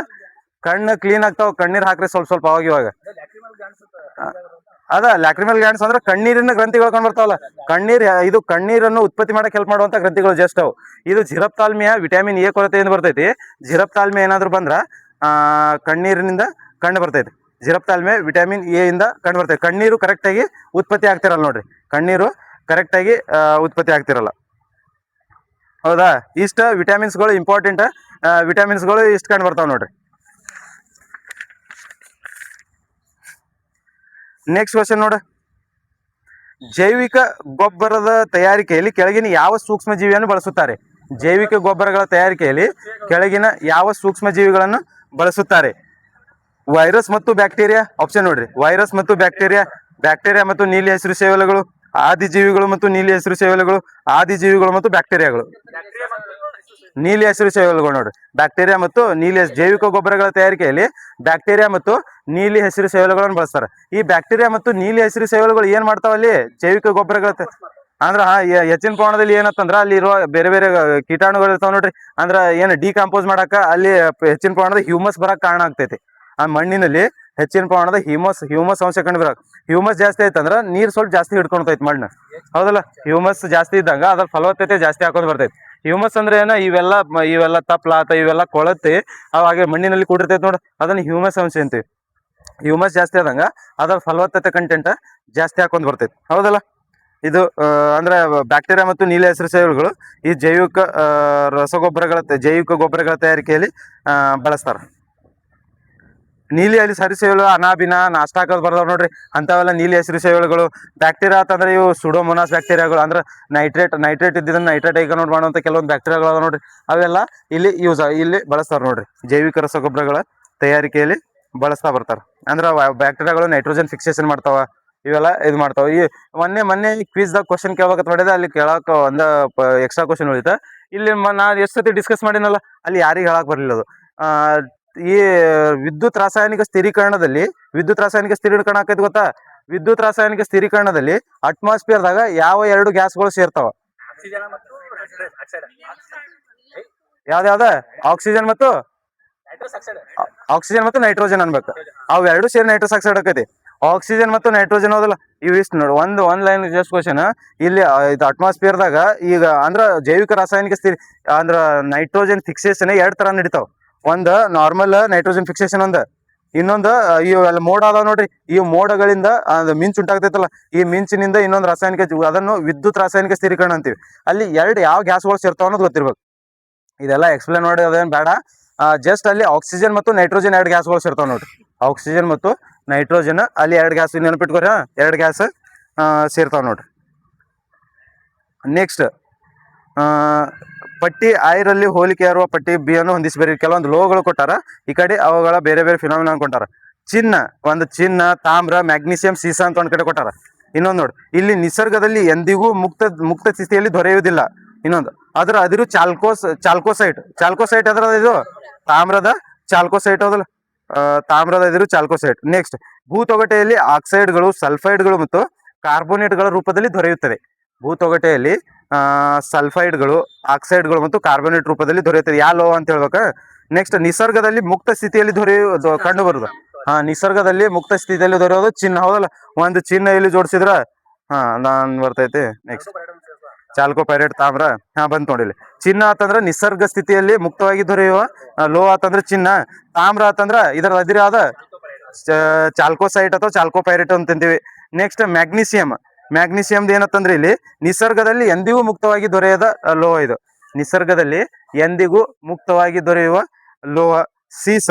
A: ಕಣ್ಣು ಕ್ಲೀನ್ ಆಗ್ತಾವ. ಕಣ್ಣೀರ್ ಹಾಕ್ರಿ ಸ್ವಲ್ಪ ಅವಾಗ ಇವಾಗ. ಲ್ಯಾಕ್ರಿಮಲ್ ಗ್ಲ್ಯಾಂಡ್ಸ್ ಅಂದ್ರೆ ಕಣ್ಣೀರಿನ ಗ್ರಂಥಿಗಳು ಕಂಡು ಬರ್ತಾವಲ್ಲ. ಇದು ಕಣ್ಣೀರನ್ನು ಉತ್ಪತ್ತಿ ಮಾಡಕ್ಕೆ ಹೆಲ್ಪ್ ಮಾಡುವಂತ ಗ್ರಂಥಿಗಳು ಜಸ್ಟ್ ಅವು. ಇದು ಜಿರಪ್ತಾಲ್ಮಿಯಾ ವಿಟಮಿನ್ ಎ ಕೊರತೆಯಿಂದ ಬರ್ತೈತಿ. ಜಿರಪ್ತಾಲ್ಮಿಯಾ ಏನಾದ್ರು ಬಂದ್ರ ಕಣ್ಣೀರಿನಿಂದ ಕಂಡು ಬರ್ತೈತಿ. ಜಿರಪ್ತಾಲ್ಮಿಯಾ ವಿಟಮಿನ್ ಎ ಇಂದ ಕಂಡು ಬರ್ತೈತಿ. ಕಣ್ಣೀರು ಕರೆಕ್ಟ್ ಆಗಿ ಉತ್ಪತ್ತಿ ಆಗ್ತಿರಲ್ಲ ನೋಡ್ರಿ, ಕಣ್ಣೀರು ಕರೆಕ್ಟ್ ಆಗಿ ಉತ್ಪತ್ತಿ ಆಗ್ತಿರಲ್ಲ, ಹೌದಾ? ಇಷ್ಟ ವಿಟಮಿನ್ಸ್ಗಳು ಇಂಪಾರ್ಟೆಂಟ್. ವಿಟಮಿನ್ಸ್ಗಳು ಇಷ್ಟು ಕಂಡು ಬರ್ತಾವ ನೋಡ್ರಿ. ನೆಕ್ಸ್ಟ್ ಕ್ವಶನ್ ನೋಡ, ಜೈವಿಕ ಗೊಬ್ಬರದ ತಯಾರಿಕೆಯಲ್ಲಿ ಕೆಳಗಿನ ಯಾವ ಸೂಕ್ಷ್ಮ ಜೀವಿಯನ್ನು ಬಳಸುತ್ತಾರೆ? ಜೈವಿಕ ಗೊಬ್ಬರಗಳ ತಯಾರಿಕೆಯಲ್ಲಿ ಕೆಳಗಿನ ಯಾವ ಸೂಕ್ಷ್ಮ ಜೀವಿಗಳನ್ನು ಬಳಸುತ್ತಾರೆ? ವೈರಸ್ ಮತ್ತು ಬ್ಯಾಕ್ಟೀರಿಯಾ. ಆಪ್ಷನ್ ನೋಡ್ರಿ, ವೈರಸ್ ಮತ್ತು ಬ್ಯಾಕ್ಟೀರಿಯಾ ಮತ್ತು ನೀಲಿ ಹಸಿರು ಸೇವಲೆಗಳು, ಆದಿಜೀವಿಗಳು ಮತ್ತು ನೀಲಿ ಹಸಿರು ಸೇವಲೆಗಳು, ಆದಿಜೀವಿಗಳು ಮತ್ತು ಬ್ಯಾಕ್ಟೀರಿಯಾಗಳು. ನೀಲಿ ಹಸಿರು ಸೇವಲೆಗಳು ನೋಡ್ರಿ, ಬ್ಯಾಕ್ಟೀರಿಯಾ ಮತ್ತು ಜೈವಿಕ ಗೊಬ್ಬರಗಳ ತಯಾರಿಕೆಯಲ್ಲಿ ಬ್ಯಾಕ್ಟೀರಿಯಾ ಮತ್ತು ನೀಲಿ ಹಸಿರು ಸೇವಲೆಗಳನ್ನು ಬಳಸ್ತಾರೆ. ಈ ಬ್ಯಾಕ್ಟೀರಿಯಾ ಮತ್ತು ನೀಲಿ ಹಸಿರು ಸೇವಲೆಗಳು ಏನ್ ಮಾಡ್ತಾವಲ್ಲಿ ಜೈವಿಕ ಗೊಬ್ಬರಗಳ ಅಂದ್ರ ಹೆಚ್ಚಿನ ಪ್ರಮಾಣದಲ್ಲಿ ಏನತ್ತಂದ್ರ ಅಲ್ಲಿ ಇರುವ ಬೇರೆ ಬೇರೆ ಕೀಟಾಣುಗಳು ಇರ್ತಾವ ನೋಡ್ರಿ. ಅಂದ್ರ ಏನು ಡಿಕಂಪೋಸ್ ಮಾಡಾಕ ಅಲ್ಲಿ ಹೆಚ್ಚಿನ ಪ್ರಮಾಣದ ಹ್ಯೂಮಸ್ ಬರಕ್ ಕಾರಣ ಆಗ್ತೈತಿ. ಆ ಮಣ್ಣಿನಲ್ಲಿ ಹೆಚ್ಚಿನ ಪ್ರಮಾಣದ ಹ್ಯೂಮಸ್ ಅಂಶ ಕಂಡು ಬರಕ್. ಹ್ಯೂಮಸ್ ಜಾಸ್ತಿ ಆಯ್ತಂದ್ರ ನೀರ್ ಸ್ವಲ್ಪ ಜಾಸ್ತಿ ಹಿಡ್ಕೊಂತೈತಿ ಮಣ್ಣು, ಹೌದಲ್ಲ? ಹ್ಯೂಮಸ್ ಜಾಸ್ತಿ ಇದ್ದಂಗ ಅದ್ರ ಫಲವತ್ತತೆ ಜಾಸ್ತಿ ಹಾಕೊಂಡ್ ಬರ್ತೈತಿ. ಹ್ಯೂಮಸ್ ಅಂದ್ರೆ ಏನ, ಇವೆಲ್ಲ ತಪ್ಲಾತ ಇವೆಲ್ಲ ಕೊಳತಿ ಅವಾಗೆ ಮಣ್ಣಿನಲ್ಲಿ ಕೂಡಿರ್ತೈತಿ ನೋಡ, ಅದನ್ನ ಹ್ಯೂಮಸ್ ಅಂಶ ಅಂತೀವಿ. ಹ್ಯೂಮಸ್ ಜಾಸ್ತಿ ಆದಂಗ ಅದ್ರ ಫಲವತ್ತತೆ ಕಂಟೆಂಟ್ ಜಾಸ್ತಿ ಹಾಕೊಂಡ್ ಬರ್ತೈತಿ, ಹೌದಲ್ಲ? ಇದು ಅಂದ್ರೆ ಬ್ಯಾಕ್ಟೀರಿಯಾ ಮತ್ತು ನೀಲಿ ಹಸಿರು ಸೇವಲೆಗಳು ಈ ಜೈವಿಕ ಗೊಬ್ಬರಗಳ ತಯಾರಿಕೆಯಲ್ಲಿ ಬಳಸ್ತಾರ. ನೀಲಿ ಹಸಿ ಹರಿಸೇವೆಗಳು ಅನಾಬಿನ ನಾಷ್ಟಾಕದ್ ಬರ್ದಾವ್ ನೋಡ್ರಿ ಅಂಥವೆಲ್ಲ ನೀಲಿ ಹಸಿರು ಸೇವೆಗಳು. ಬ್ಯಾಕ್ಟೀರಿಯಾ ಅಂತಂದ್ರೆ ಇವು ಸುಡೋಮೊನಾಸ್ ಬ್ಯಾಕ್ಟೀರಿಯಾಗಳು, ಅಂದ್ರೆ ನೈಟ್ರೇಟ್ ಇದ್ದಿದ್ದನ್ನ ನೈಟ್ರೇಟ್ ಈಗ ಕನ್ವರ್ಟ್ ಮಾಡುವಂಥ ಕೆಲವೊಂದು ಬ್ಯಾಕ್ಟೀರಿಯಾಗಳು ಅದಾವ ನೋಡ್ರಿ. ಅವೆಲ್ಲ ಇಲ್ಲಿ ಬಳಸ್ತಾರ ನೋಡ್ರಿ. ಜೈವಿಕ ರಸಗೊಬ್ಬರಗಳ ತಯಾರಿಕೆಯಲ್ಲಿ ಬಳಸ್ತಾ ಬರ್ತಾರ. ಅಂದ್ರೆ ಬ್ಯಾಕ್ಟೀರಿಯಾಗಳು ನೈಟ್ರೋಜನ್ ಫಿಕ್ಸೇಷನ್ ಮಾಡ್ತಾವ, ಇವೆಲ್ಲ ಇದು ಮಾಡ್ತಾವ. ಈ ಮೊನ್ನೆ ಕ್ವಿಜ್ದಾಗ ಕ್ವಶನ್ ಕೇಳಬೇಕಂತ ಮಾಡಿದೆ, ಅಲ್ಲಿ ಕೇಳಕ್ಕೆ ಒಂದು ಎಕ್ಸ್ಟ್ರಾ ಕ್ವಶನ್ ಉಳಿತ. ಇಲ್ಲಿ ನಾನು ಎಷ್ಟು ಸತಿ ಡಿಸ್ಕಸ್ ಮಾಡಿನಲ್ಲ, ಅಲ್ಲಿ ಯಾರಿಗೆ ಹೇಳಕ್ ಬರಲಿಲ್ಲ ಅದು. ಈ ವಿದ್ಯುತ್ ರಾಸಾಯನಿಕ ಸ್ಥಿರೀಕರಣ ಆಕೈತಿ ಗೊತ್ತಾ? ವಿದ್ಯುತ್ ರಾಸಾಯನಿಕ ಸ್ಥಿರೀಕರಣದಲ್ಲಿ ಅಟ್ಮಾಸ್ಫಿಯರ್ದಾಗ ಯಾವ 2 ಗ್ಯಾಸ್ಗಳು ಸೇರ್ತಾವ? ಯಾವ್ದಾವ್ದ? ಆಕ್ಸಿಜನ್ ಮತ್ತು ನೈಟ್ರೋಜನ್ ಅನ್ಬೇಕು. ಅವು 2 ಸೇರಿ ನೈಟ್ರಸ್ ಆಕ್ಸೈಡ್ ಆಕೈತಿ. ಆಕ್ಸಿಜನ್ ಮತ್ತು ನೈಟ್ರೋಜನ್ ಹೋದಲ್ಲ, ಇವು ಇಷ್ಟು ನೋಡಿ. ಒಂದು ಲೈನ್ ಜಸ್ಟ್ ಕ್ವಶನ್. ಇಲ್ಲಿ ಇದು ಅಟ್ಮಾಸ್ಫಿಯರ್ದಾಗ ಈಗ ಅಂದ್ರ ಜೈವಿಕ ರಾಸಾಯನಿಕ ಅಂದ್ರ ನೈಟ್ರೋಜನ್ ಫಿಕ್ಸೇಷನ್ 2 ತರ ನಡೀತಾವ. ಒಂದು ನಾರ್ಮಲ್ ನೈಟ್ರೋಜನ್ ಫಿಕ್ಸೇಷನ್, ಇನ್ನೊಂದು ಇವೆಲ್ಲ ಮೋಡ ಅದಾವ ನೋಡ್ರಿ. ಈ ಮೋಡಗಳಿಂದ ಮಿಂಚು ಉಂಟಾಗ್ತೈತಲ್ಲ, ಈ ಮಿಂಚಿನಿಂದ ಇನ್ನೊಂದು ರಾಸಾಯನಿಕ, ಅದನ್ನು ವಿದ್ಯುತ್ ರಾಸಾಯನಿಕ ಸ್ಥಿರೀಕರಣ ಅಂತೀವಿ. ಅಲ್ಲಿ ಯಾವ ಗ್ಯಾಸ್ಗಳು ಸೇರ್ತಾವ ಅನ್ನೋದು ಗೊತ್ತಿರ್ಬೇಕು. ಇದೆಲ್ಲ ಎಕ್ಸ್ಪ್ಲೇನ್ ಮಾಡಿ ಅದೇನು ಬೇಡ. ಜಸ್ಟ್ ಅಲ್ಲಿ ಆಕ್ಸಿಜನ್ ಮತ್ತು ನೈಟ್ರೋಜನ್ 2 ಗ್ಯಾಸ್ಗಳು ಸೇರ್ತಾವ ನೋಡ್ರಿ. ಆಕ್ಸಿಜನ್ ಮತ್ತು ನೈಟ್ರೋಜನ್ ಅಲ್ಲಿ 2 ಗ್ಯಾಸ್ ನೆನಪಿಟ್ಕೋರಿ. 2 ಗ್ಯಾಸ್ ಸೇರ್ತಾವ ನೋಡ್ರಿ. ನೆಕ್ಸ್ಟ್ ಪಟ್ಟಿ ಐರಲ್ಲಿ ಹೋಲಿಕೆ ಇರುವ ಪಟ್ಟಿ ಬಿ ಅನ್ನು ಹೊಂದಿಸಬೇರಿ. ಕೆಲವೊಂದು ಲೋಹಗಳು ಕೊಟ್ಟಾರ, ಈ ಕಡೆ ಅವುಗಳ ಬೇರೆ ಬೇರೆ ಫಿನಾಮಿನಾ ಕೊಟ್ಟಾರ. ಚಿನ್ನ, ತಾಮ್ರ, ಮ್ಯಾಗ್ನೀಸಿಯಂ, ಸೀಸ ಅಂತ ಒಂದ್ ಕಡೆ ಕೊಟ್ಟಾರ. ಇನ್ನೊಂದು ನೋಡಿ, ಇಲ್ಲಿ ನಿಸರ್ಗದಲ್ಲಿ ಎಂದಿಗೂ ಮುಕ್ತ ಸ್ಥಿತಿಯಲ್ಲಿ ದೊರೆಯುವುದಿಲ್ಲ. ಇನ್ನೊಂದು ಅದರ ಅದಿರು ಚಾಲ್ಕೋಸೈಟ್ ಅದರ ಇದು ತಾಮ್ರದ ಚಾಲ್ಕೋಸೈಟ್ ಹೌದಲ್ಲ, ತಾಮ್ರದ ಅದಿರು ಚಾಲ್ಕೋಸೈಟ್. ನೆಕ್ಸ್ಟ್ ಭೂತೊಗಟೆಯಲ್ಲಿ ಆಕ್ಸೈಡ್ಗಳು, ಸಲ್ಫೈಡ್ಗಳು ಮತ್ತು ಕಾರ್ಬೋನೇಟ್ಗಳ ರೂಪದಲ್ಲಿ ದೊರೆಯುತ್ತದೆ. ಭೂತೊಗಟೆಯಲ್ಲಿ ಸಲ್ಫೈಡ್ಗಳು, ಆಕ್ಸೈಡ್ಗಳು ಮತ್ತು ಕಾರ್ಬೋನೇಟ್ ರೂಪದಲ್ಲಿ ದೊರೆಯುತ್ತದೆ. ಯಾವ ಲೋಹ ಅಂತ ಹೇಳ್ಬೇಕ? ನೆಕ್ಸ್ಟ್ ನಿಸರ್ಗದಲ್ಲಿ ಮುಕ್ತ ಸ್ಥಿತಿಯಲ್ಲಿ ಕಂಡು ಬರುದು. ನಿಸರ್ಗದಲ್ಲಿ ಮುಕ್ತ ಸ್ಥಿತಿಯಲ್ಲಿ ದೊರೆಯೋದು ಚಿನ್ನ ಹೌದಲ್ಲ. ಒಂದು ಚಿನ್ನ ಇಲ್ಲಿ ಜೋಡಿಸಿದ್ರ ನಾನ್ ಬರ್ತೈತಿ. ನೆಕ್ಸ್ಟ್ ಚಾಲ್ಕೋಪೈರೇಟ್ ತಾಮ್ರ ಬಂದ್ ನೋಡಿಲಿ. ಚಿನ್ನ ಆತಂದ್ರ ನಿಸರ್ಗ ಸ್ಥಿತಿಯಲ್ಲಿ ಮುಕ್ತವಾಗಿ ದೊರೆಯುವ ಲೋಹ ಆತಂದ್ರ ಚಿನ್ನ. ತಾಮ್ರ ಆತಂದ್ರ ಇದರ ಅದಿರ ಆದ ಚಾಲ್ಕೋಸೈಟ್ ಅಥವಾ ಚಾಲ್ಕೋಪೈರೇಟ್ ಅಂತೀವಿ. ನೆಕ್ಸ್ಟ್ ಮ್ಯಾಗ್ನೀಸಿಯಂ ಏನತ್ತಂದ್ರೆ ಇಲ್ಲಿ ನಿಸರ್ಗದಲ್ಲಿ ಎಂದಿಗೂ ಮುಕ್ತವಾಗಿ ದೊರೆಯದ ಲೋಹ. ಇದು ನಿಸರ್ಗದಲ್ಲಿ ಎಂದಿಗೂ ಮುಕ್ತವಾಗಿ ದೊರೆಯುವ ಲೋಹ.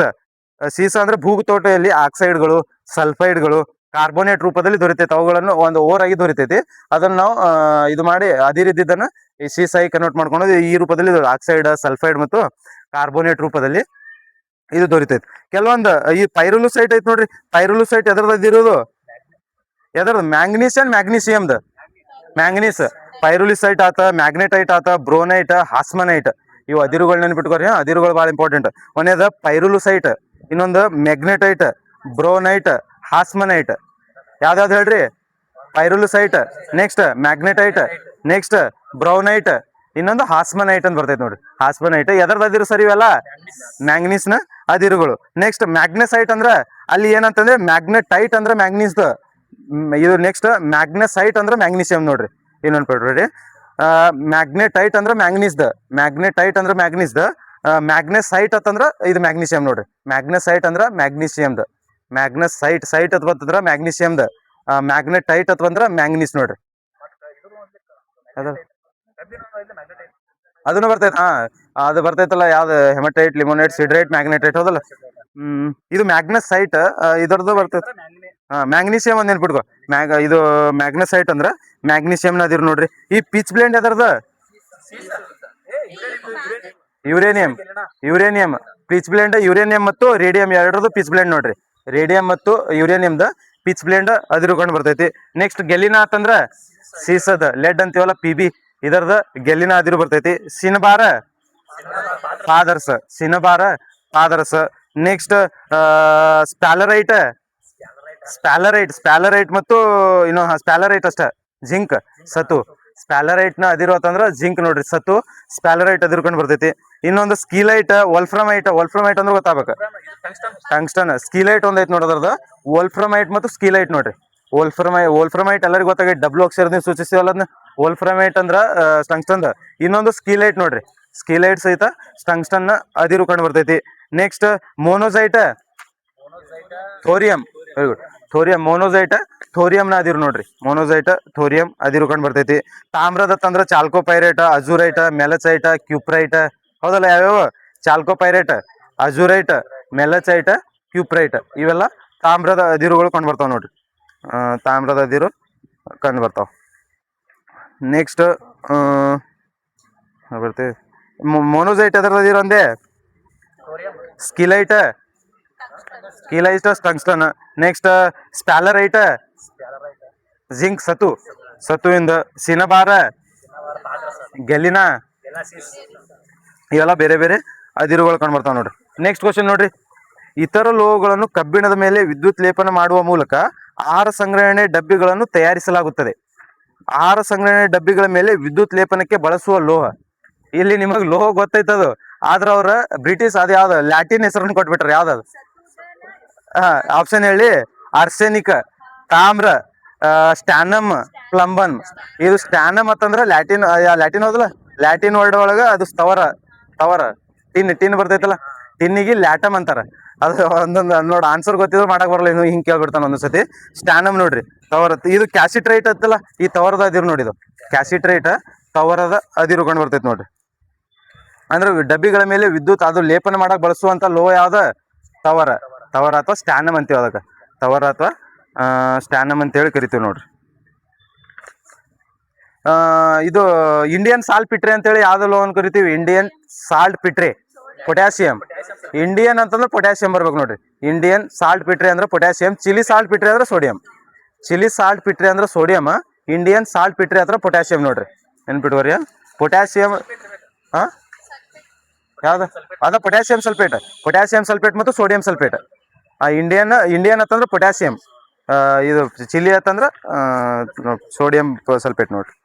A: ಸೀಸ ಅಂದ್ರೆ ಭೂತೋಟೆಯಲ್ಲಿ ಆಕ್ಸೈಡ್ಗಳು, ಸಲ್ಫೈಡ್ಗಳು, ಕಾರ್ಬೋನೇಟ್ ರೂಪದಲ್ಲಿ ದೊರೆತೈತೆ. ಅವುಗಳನ್ನು ಒಂದು ಓರ್ ಆಗಿ ದೊರೆತೈತಿ. ಅದನ್ನ ನಾವು ಇದು ಮಾಡಿ ಅದಿರಿದ್ದನ್ನ ಈ ಸೀಸಾಗಿ ಕನ್ವರ್ಟ್ ಮಾಡ್ಕೊಂಡು ಈ ರೂಪದಲ್ಲಿ ಆಕ್ಸೈಡ್, ಸಲ್ಫೈಡ್ ಮತ್ತು ಕಾರ್ಬೋನೇಟ್ ರೂಪದಲ್ಲಿ ಇದು ದೊರೆತೈತಿ. ಕೆಲವೊಂದು ಈ ಪೈರುಲುಸೈಟ್ ಐತಿ ನೋಡ್ರಿ. ಪೈರುಲುಸೈಟ್ ಎದ್ರದಿರೋದು? Manganese and manganese. ಪೈರುಲಿಸೈಟ್ ಆತ, ಮ್ಯಾಗ್ನೆಟೈಟ್ ಆತ, ಬ್ರೋನೈಟ್, ಹಾಸ್ಮನೈಟ್. ಇವು ಅದಿರುಗಳು ನೆನ್ಪಿಟ್ಕೋರಿ. ಅದಿರುಗಳು ಬಹಳ ಇಂಪಾರ್ಟೆಂಟ್. ಒಂದೇದ ಪೈರುಲುಸೈಟ್, ಇನ್ನೊಂದು ಮ್ಯಾಗ್ನೆಟೈಟ್, ಬ್ರೋನೈಟ್, ಹಾಸ್ಮನೈಟ್. ಯಾವ್ದಾವ್ದು ಹೇಳ್ರಿ? ಪೈರುಲುಸೈಟ್, ನೆಕ್ಸ್ಟ್ ಮ್ಯಾಗ್ನೆಟೈಟ್, ನೆಕ್ಸ್ಟ್ ಬ್ರೌನೈಟ್, ಇನ್ನೊಂದು ಹಾಸ್ಮನೈಟ್ ಅಂತ ಬರ್ತೈತೆ ನೋಡ್ರಿ. ಹಾಸ್ಮನೈಟ್ ಎದರ್ದ ಅದಿರು ಸರಿ ಇವೆಲ್ಲ? ಮ್ಯಾಂಗನೀಸ್ನ ಅದಿರುಗಳು. ನೆಕ್ಸ್ಟ್ ಮ್ಯಾಗ್ನೆಸೈಟ್ ಅಂದ್ರ ಅಲ್ಲಿ ಏನಂತಂದ್ರೆ ಮ್ಯಾಗ್ನೆಟೈಟ್ ಅಂದ್ರೆ ಮ್ಯಾಂಗನೀಸ್ ಇದು. ನೆಕ್ಸ್ಟ್ ಮ್ಯಾಗ್ನೆಸೈಟ್ ಅಂದ್ರೆ ಮ್ಯಾಗ್ನೀಸಿಯಂ ನೋಡ್ರಿ. ಇನ್ನೊಂದು ಬಿಡ್ರಿ. ಮ್ಯಾಗ್ನೆಟೈಟ್ ಅಂದ್ರೆ ಮ್ಯಾಗ್ನೆಟೈಟ್ ಅಂದ್ರೆ ಮ್ಯಾಗ್ನೀಸ್ದ. ಮ್ಯಾಗ್ನೆಸೈಟ್ ಅಂತಂದ್ರ ಇದು ಮ್ಯಾಗ್ನೀಸಿಯಂ ನೋಡ್ರಿ. ಮ್ಯಾಗ್ನೆಸೈಟ್ ಅಂದ್ರ ಮ್ಯಾಗ್ನೀಸಿಯಂದ. ಸೈಟ್ ಅಥವಾ ಅಂತಂದ್ರ ಮ್ಯಾಗ್ನೀಸಿಯಂದ. ಮ್ಯಾಗ್ನೆಟೈಟ್ ಅಥವಾ ಅಂದ್ರ ಮ್ಯಾಂಗನೀಸ್ ನೋಡ್ರಿ. ಅದನ್ನು ಬರ್ತೈತೆ. ಅದು ಬರ್ತೈತಲ್ಲ, ಯಾವ್ದು? ಹೆಮಟೈಟ್, ಲಿಮೋನೈಟ್, ಸಿಡ್ರೈಟ್, ಮ್ಯಾಗ್ನೆಟೈಟ್ ಹೌದಲ್ಲ. ಇದು ಮ್ಯಾಗ್ನಸೈಟ್ ಇದರದ್ದು ಬರ್ತೈತೆ. ಮ್ಯಾಗ್ನೀಸಿಯಂ ಅಂತ ನೆನ್ಪಿಟ್ಕೋ. ಇದು ಮ್ಯಾಗ್ನಸೈಟ್ ಅಂದ್ರ ಮ್ಯಾಗ್ನೀಸಿಯಂನ ಅದಿರು ನೋಡ್ರಿ. ಈ ಪಿಚ್ ಬ್ಲೆಂಡ್ ಎದರ್ದ? ಯುರೇನಿಯಂ. ಪಿಚ್ ಬ್ಲೆಂಡ್ ಯುರೇನಿಯಂ ಮತ್ತು ರೇಡಿಯಂ ಎರಡರದು ಪಿಚ್ ಬ್ಲೆಂಡ್ ನೋಡ್ರಿ. ರೇಡಿಯಂ ಮತ್ತು ಯುರೇನಿಯಂದ ಪಿಚ್ ಬ್ಲೆಂಡ್ ಅದಿರುಕೊಂಡು ಬರ್ತೈತಿ. ನೆಕ್ಸ್ಟ್ ಗೆಲಿನಾ ಅಂತಂದ್ರ ಸೀಸದ ಲೆಡ್ ಅಂತೀವಲ್ಲ, PB, ಇದರದ ಗೆಲ್ಲಿನ ಅದಿರು ಬರ್ತೈತಿ. ಸಿನಬಾರ ಪಾದರ್ಸ್. ನೆಕ್ಸ್ಟ್ ಸ್ಪ್ಯಾಲರೈಟ್ ಮತ್ತು ಸ್ಪ್ಯಾಲರೈಟ್ ಅಷ್ಟ ಜಿಂಕ್, ಸತು. ಸ್ಪ್ಯಾಲರೈಟ್ ನ ಅದಿರು ಅಂತಂದ್ರ ಜಿಂಕ್ ನೋಡ್ರಿ. ಸತು ಸ್ಪ್ಯಾಲರೈಟ್ ಅದಿರ್ಕೊಂಡು ಬರ್ತೈತಿ. ಇನ್ನೊಂದು ಸ್ಕೀಲೈಟ್, ವೋಲ್ಫ್ರಮೈಟ್ ಅಂದ್ರೆ ಗೊತ್ತಾಗಬೇಕು. ಟಂಗ್ಸ್ಟನ್. ಸ್ಕೀಲೈಟ್ ಒಂದೈತ್ ನೋಡೋದ್ರದ. ವೋಲ್ಫ್ರಮೈಟ್ ಮತ್ತು ಸ್ಕೀಲೈಟ್ ನೋಡ್ರಿ. ವೋಲ್ಫ್ರಮೈಟ್ ಎಲ್ಲರಿಗೂ ಗೊತ್ತಾಗೈತಿ, ಡಬ್ಲ್ಯೂ ಅಕ್ಷರದಿಂದ ಸೂಚಿಸ್ತೀವಲ್ಲ ಅದನ್ನ. ವೋಲ್ಫ್ರಮೈಟ್ ಅಂದ್ರ ಟಂಗ್ಸ್ಟನ್. ಇನ್ನೊಂದು ಸ್ಕೀಲೈಟ್ ನೋಡ್ರಿ. ಸ್ಕೀಲೈಟ್ ಸಹಿತ ಟಂಗ್ಸ್ಟನ್ ಅದಿರು ಕಂಡು ಬರ್ತೈತಿ. Next monazite, thorium. Very good. ಥೋರಿಯಂನ ಅದಿರು ನೋಡ್ರಿ. ಥೋರಿಯಂ ಅದಿರು ಕಂಡು ಬರ್ತೈತಿ. ತಾಮ್ರದತ್ತಂದ್ರ ಚಾಲ್ಕೋಪೈರೇಟ್, ಅಜುರೈಟ್, ಮೆಲಚೈಟ್, ಕ್ಯೂಪ್ರೈಟ್ ಹೌದಲ್ಲ. ಯಾವ್ಯಾವ? ಚಾಲ್ಕೋಪೈರೇಟ್, ಅಜುರೈಟ್, ಮೆಲಚೈಟ್, ಕ್ಯೂಪ್ರೈಟ್ ಇವೆಲ್ಲ ತಾಮ್ರದ ಅದಿರುಗಳು ಕಂಡು ಬರ್ತಾವೆ ನೋಡ್ರಿ. ತಾಮ್ರದ ಅದಿರು ಕಂಡು ಬರ್ತಾವೆ. ನೆಕ್ಸ್ಟ್ ಬರ್ತೀವಿ ಮೊನೋಸೈಟ್ ಎದ್ರದ ಅದಿರು ಅಂದೆ. ಸ್ಕಿಲೈಟ್ ಟಂಗ್ಸ್ಟನ್. ನೆಕ್ಸ್ಟ್ ಸ್ಪ್ಯಾಲರೈಟ್, ಜಿಂಕ್ ಸತುವಿಂದ, ಸಿನಬಾರ, ಗೆಲಿನಾ, ಇವೆಲ್ಲ ಬೇರೆ ಬೇರೆ ಅದಿರುಗಳು ಕಂಡು ಬರ್ತಾವೆ ನೋಡ್ರಿ. ನೆಕ್ಸ್ಟ್ ಕ್ವಶನ್ ನೋಡ್ರಿ, ಇತರ ಲೋಹಗಳನ್ನು ಕಬ್ಬಿಣದ ಮೇಲೆ ವಿದ್ಯುತ್ ಲೇಪನ ಮಾಡುವ ಮೂಲಕ ಆಹಾರ ಸಂಗ್ರಹಣೆ ಡಬ್ಬಿಗಳನ್ನು ತಯಾರಿಸಲಾಗುತ್ತದೆ. ಆಹಾರ ಸಂಗ್ರಹಣೆ ಡಬ್ಬಿಗಳ ಮೇಲೆ ವಿದ್ಯುತ್ ಲೇಪನಕ್ಕೆ ಬಳಸುವ ಲೋಹ. ಇಲ್ಲಿ ನಿಮಗೆ ಲೋಹ ಗೊತ್ತೈತದು, ಆದ್ರ ಅವ್ರ ಬ್ರಿಟಿಷ್ ಅದು ಯಾವ್ದು ಲ್ಯಾಟಿನ್ ಹೆಸರನ್ನು ಕೊಟ್ಬಿಟ್ರ. ಯಾವ್ದದು? ಆಪ್ಷನ್ ಹೇಳಿ. ಆರ್ಸೆನಿಕ್, ತಾಮ್ರ, ಸ್ಟ್ಯಾನಮ್, ಪ್ಲಂಬನ್. ಇದು ಸ್ಟ್ಯಾನಮ್ ಅಂತಂದ್ರ ಲ್ಯಾಟಿನ್ ಹೋದಲ್ಲ, ಲ್ಯಾಟಿನ್ ವರ್ಡ್ ಒಳಗ ಅದು ತವರ ಟಿನ್ ಬರ್ತೈತಲ್ಲ, ಟಿನ್ನಿಗೆ ಲ್ಯಾಟಮ್ ಅಂತಾರ. ಅದು ಒಂದೊಂದು ನೋಡಿ ಆನ್ಸರ್ ಗೊತ್ತಿದ್ರು ಮಾಡಕ್ ಬರಲ್ಲ, ಇನ್ನು ಹಿಂಗೆ ಕೇಳ್ಬಿಡ್ತಾನ ಒಂದೊಂದ್ಸತಿ. ಸ್ಟ್ಯಾನಮ್ ನೋಡ್ರಿ ತವರ. ಇದು ಕ್ಯಾಸಿಟ್ರೈಟ್ ಅಂತಲ್ಲ, ಈ ತವರದ ಅದಿರು ನೋಡಿ. ಇದು ಕ್ಯಾಸಿಟ್ರೈಟ್ ತವರದ ಅದಿರು ಕಂಡು ಬರ್ತೈತಿ ನೋಡ್ರಿ. ಅಂದ್ರೆ ಡಬ್ಬಿಗಳ ಮೇಲೆ ವಿದ್ಯುತ್ ಅದು ಲೇಪನ ಮಾಡಕ್ ಬಳಸುವಂತ ಲೋಹ ಯಾವ್ದ? ತವರ ಅಥವಾ ಸ್ಟ್ಯಾನಮ್ ಅಂತೀವಿ ಅದಕ್ಕೆ. ತವರ ಅಥವಾ ಸ್ಟ್ಯಾನಮ್ ಅಂತೇಳಿ ಕರಿತೀವಿ ನೋಡ್ರಿ. ಇದು ಇಂಡಿಯನ್ ಸಾಲ್ಟ್ ಪಿಟ್ರೆ ಅಂತೇಳಿ ಯಾವ್ದು ಲೋಹನ್ ಕರಿತೀವಿ? Indian saltpetre. Potassium. Indian ಅಂತಂದ್ರೆ ಪೊಟ್ಯಾಸಿಯಂ ಬರ್ಬೇಕು ನೋಡ್ರಿ. ಇಂಡಿಯನ್ ಸಾಲ್ಟ್ ಪಿಟ್ರೆ ಅಂದ್ರೆ ಪೊಟ್ಯಾಸಿಯಂ. ಚಿಲಿ ಸಾಲ್ಟ್ ಪಿಟ್ರೆ ಅಂದ್ರೆ ಸೋಡಿಯಂ. ಚಿಲಿ ಸಾಲ್ಟ್ ಪಿಟ್ರೆ ಅಂದ್ರೆ ಸೋಡಿಯಂ, ಇಂಡಿಯನ್ ಸಾಲ್ಟ್ ಪಿಟ್ರೆ ಹತ್ರ ಪೊಟ್ಯಾಸಿಯಂ ನೋಡ್ರಿ. ನೆನ್ಪಿಟ್ಕೋರಿ. ಪೊಟ್ಯಾಸಿಯಂ ಯಾವ್ದು? ಅದ ಪೊಟ್ಯಾಸಿಯಂ ಸಲ್ಫೇಟ್ ಮತ್ತು ಸೋಡಿಯಂ ಸಲ್ಫೇಟ್. ಇಂಡಿಯನ್ ಅಂತಂದ್ರೆ ಪೊಟ್ಯಾಸಿಯಂ, ಇದು ಚಿಲ್ಲಿ ಅಂತಂದ್ರೆ ಸೋಡಿಯಂ ಸಲ್ಫೇಟ್ ನೋಡ್ರಿ.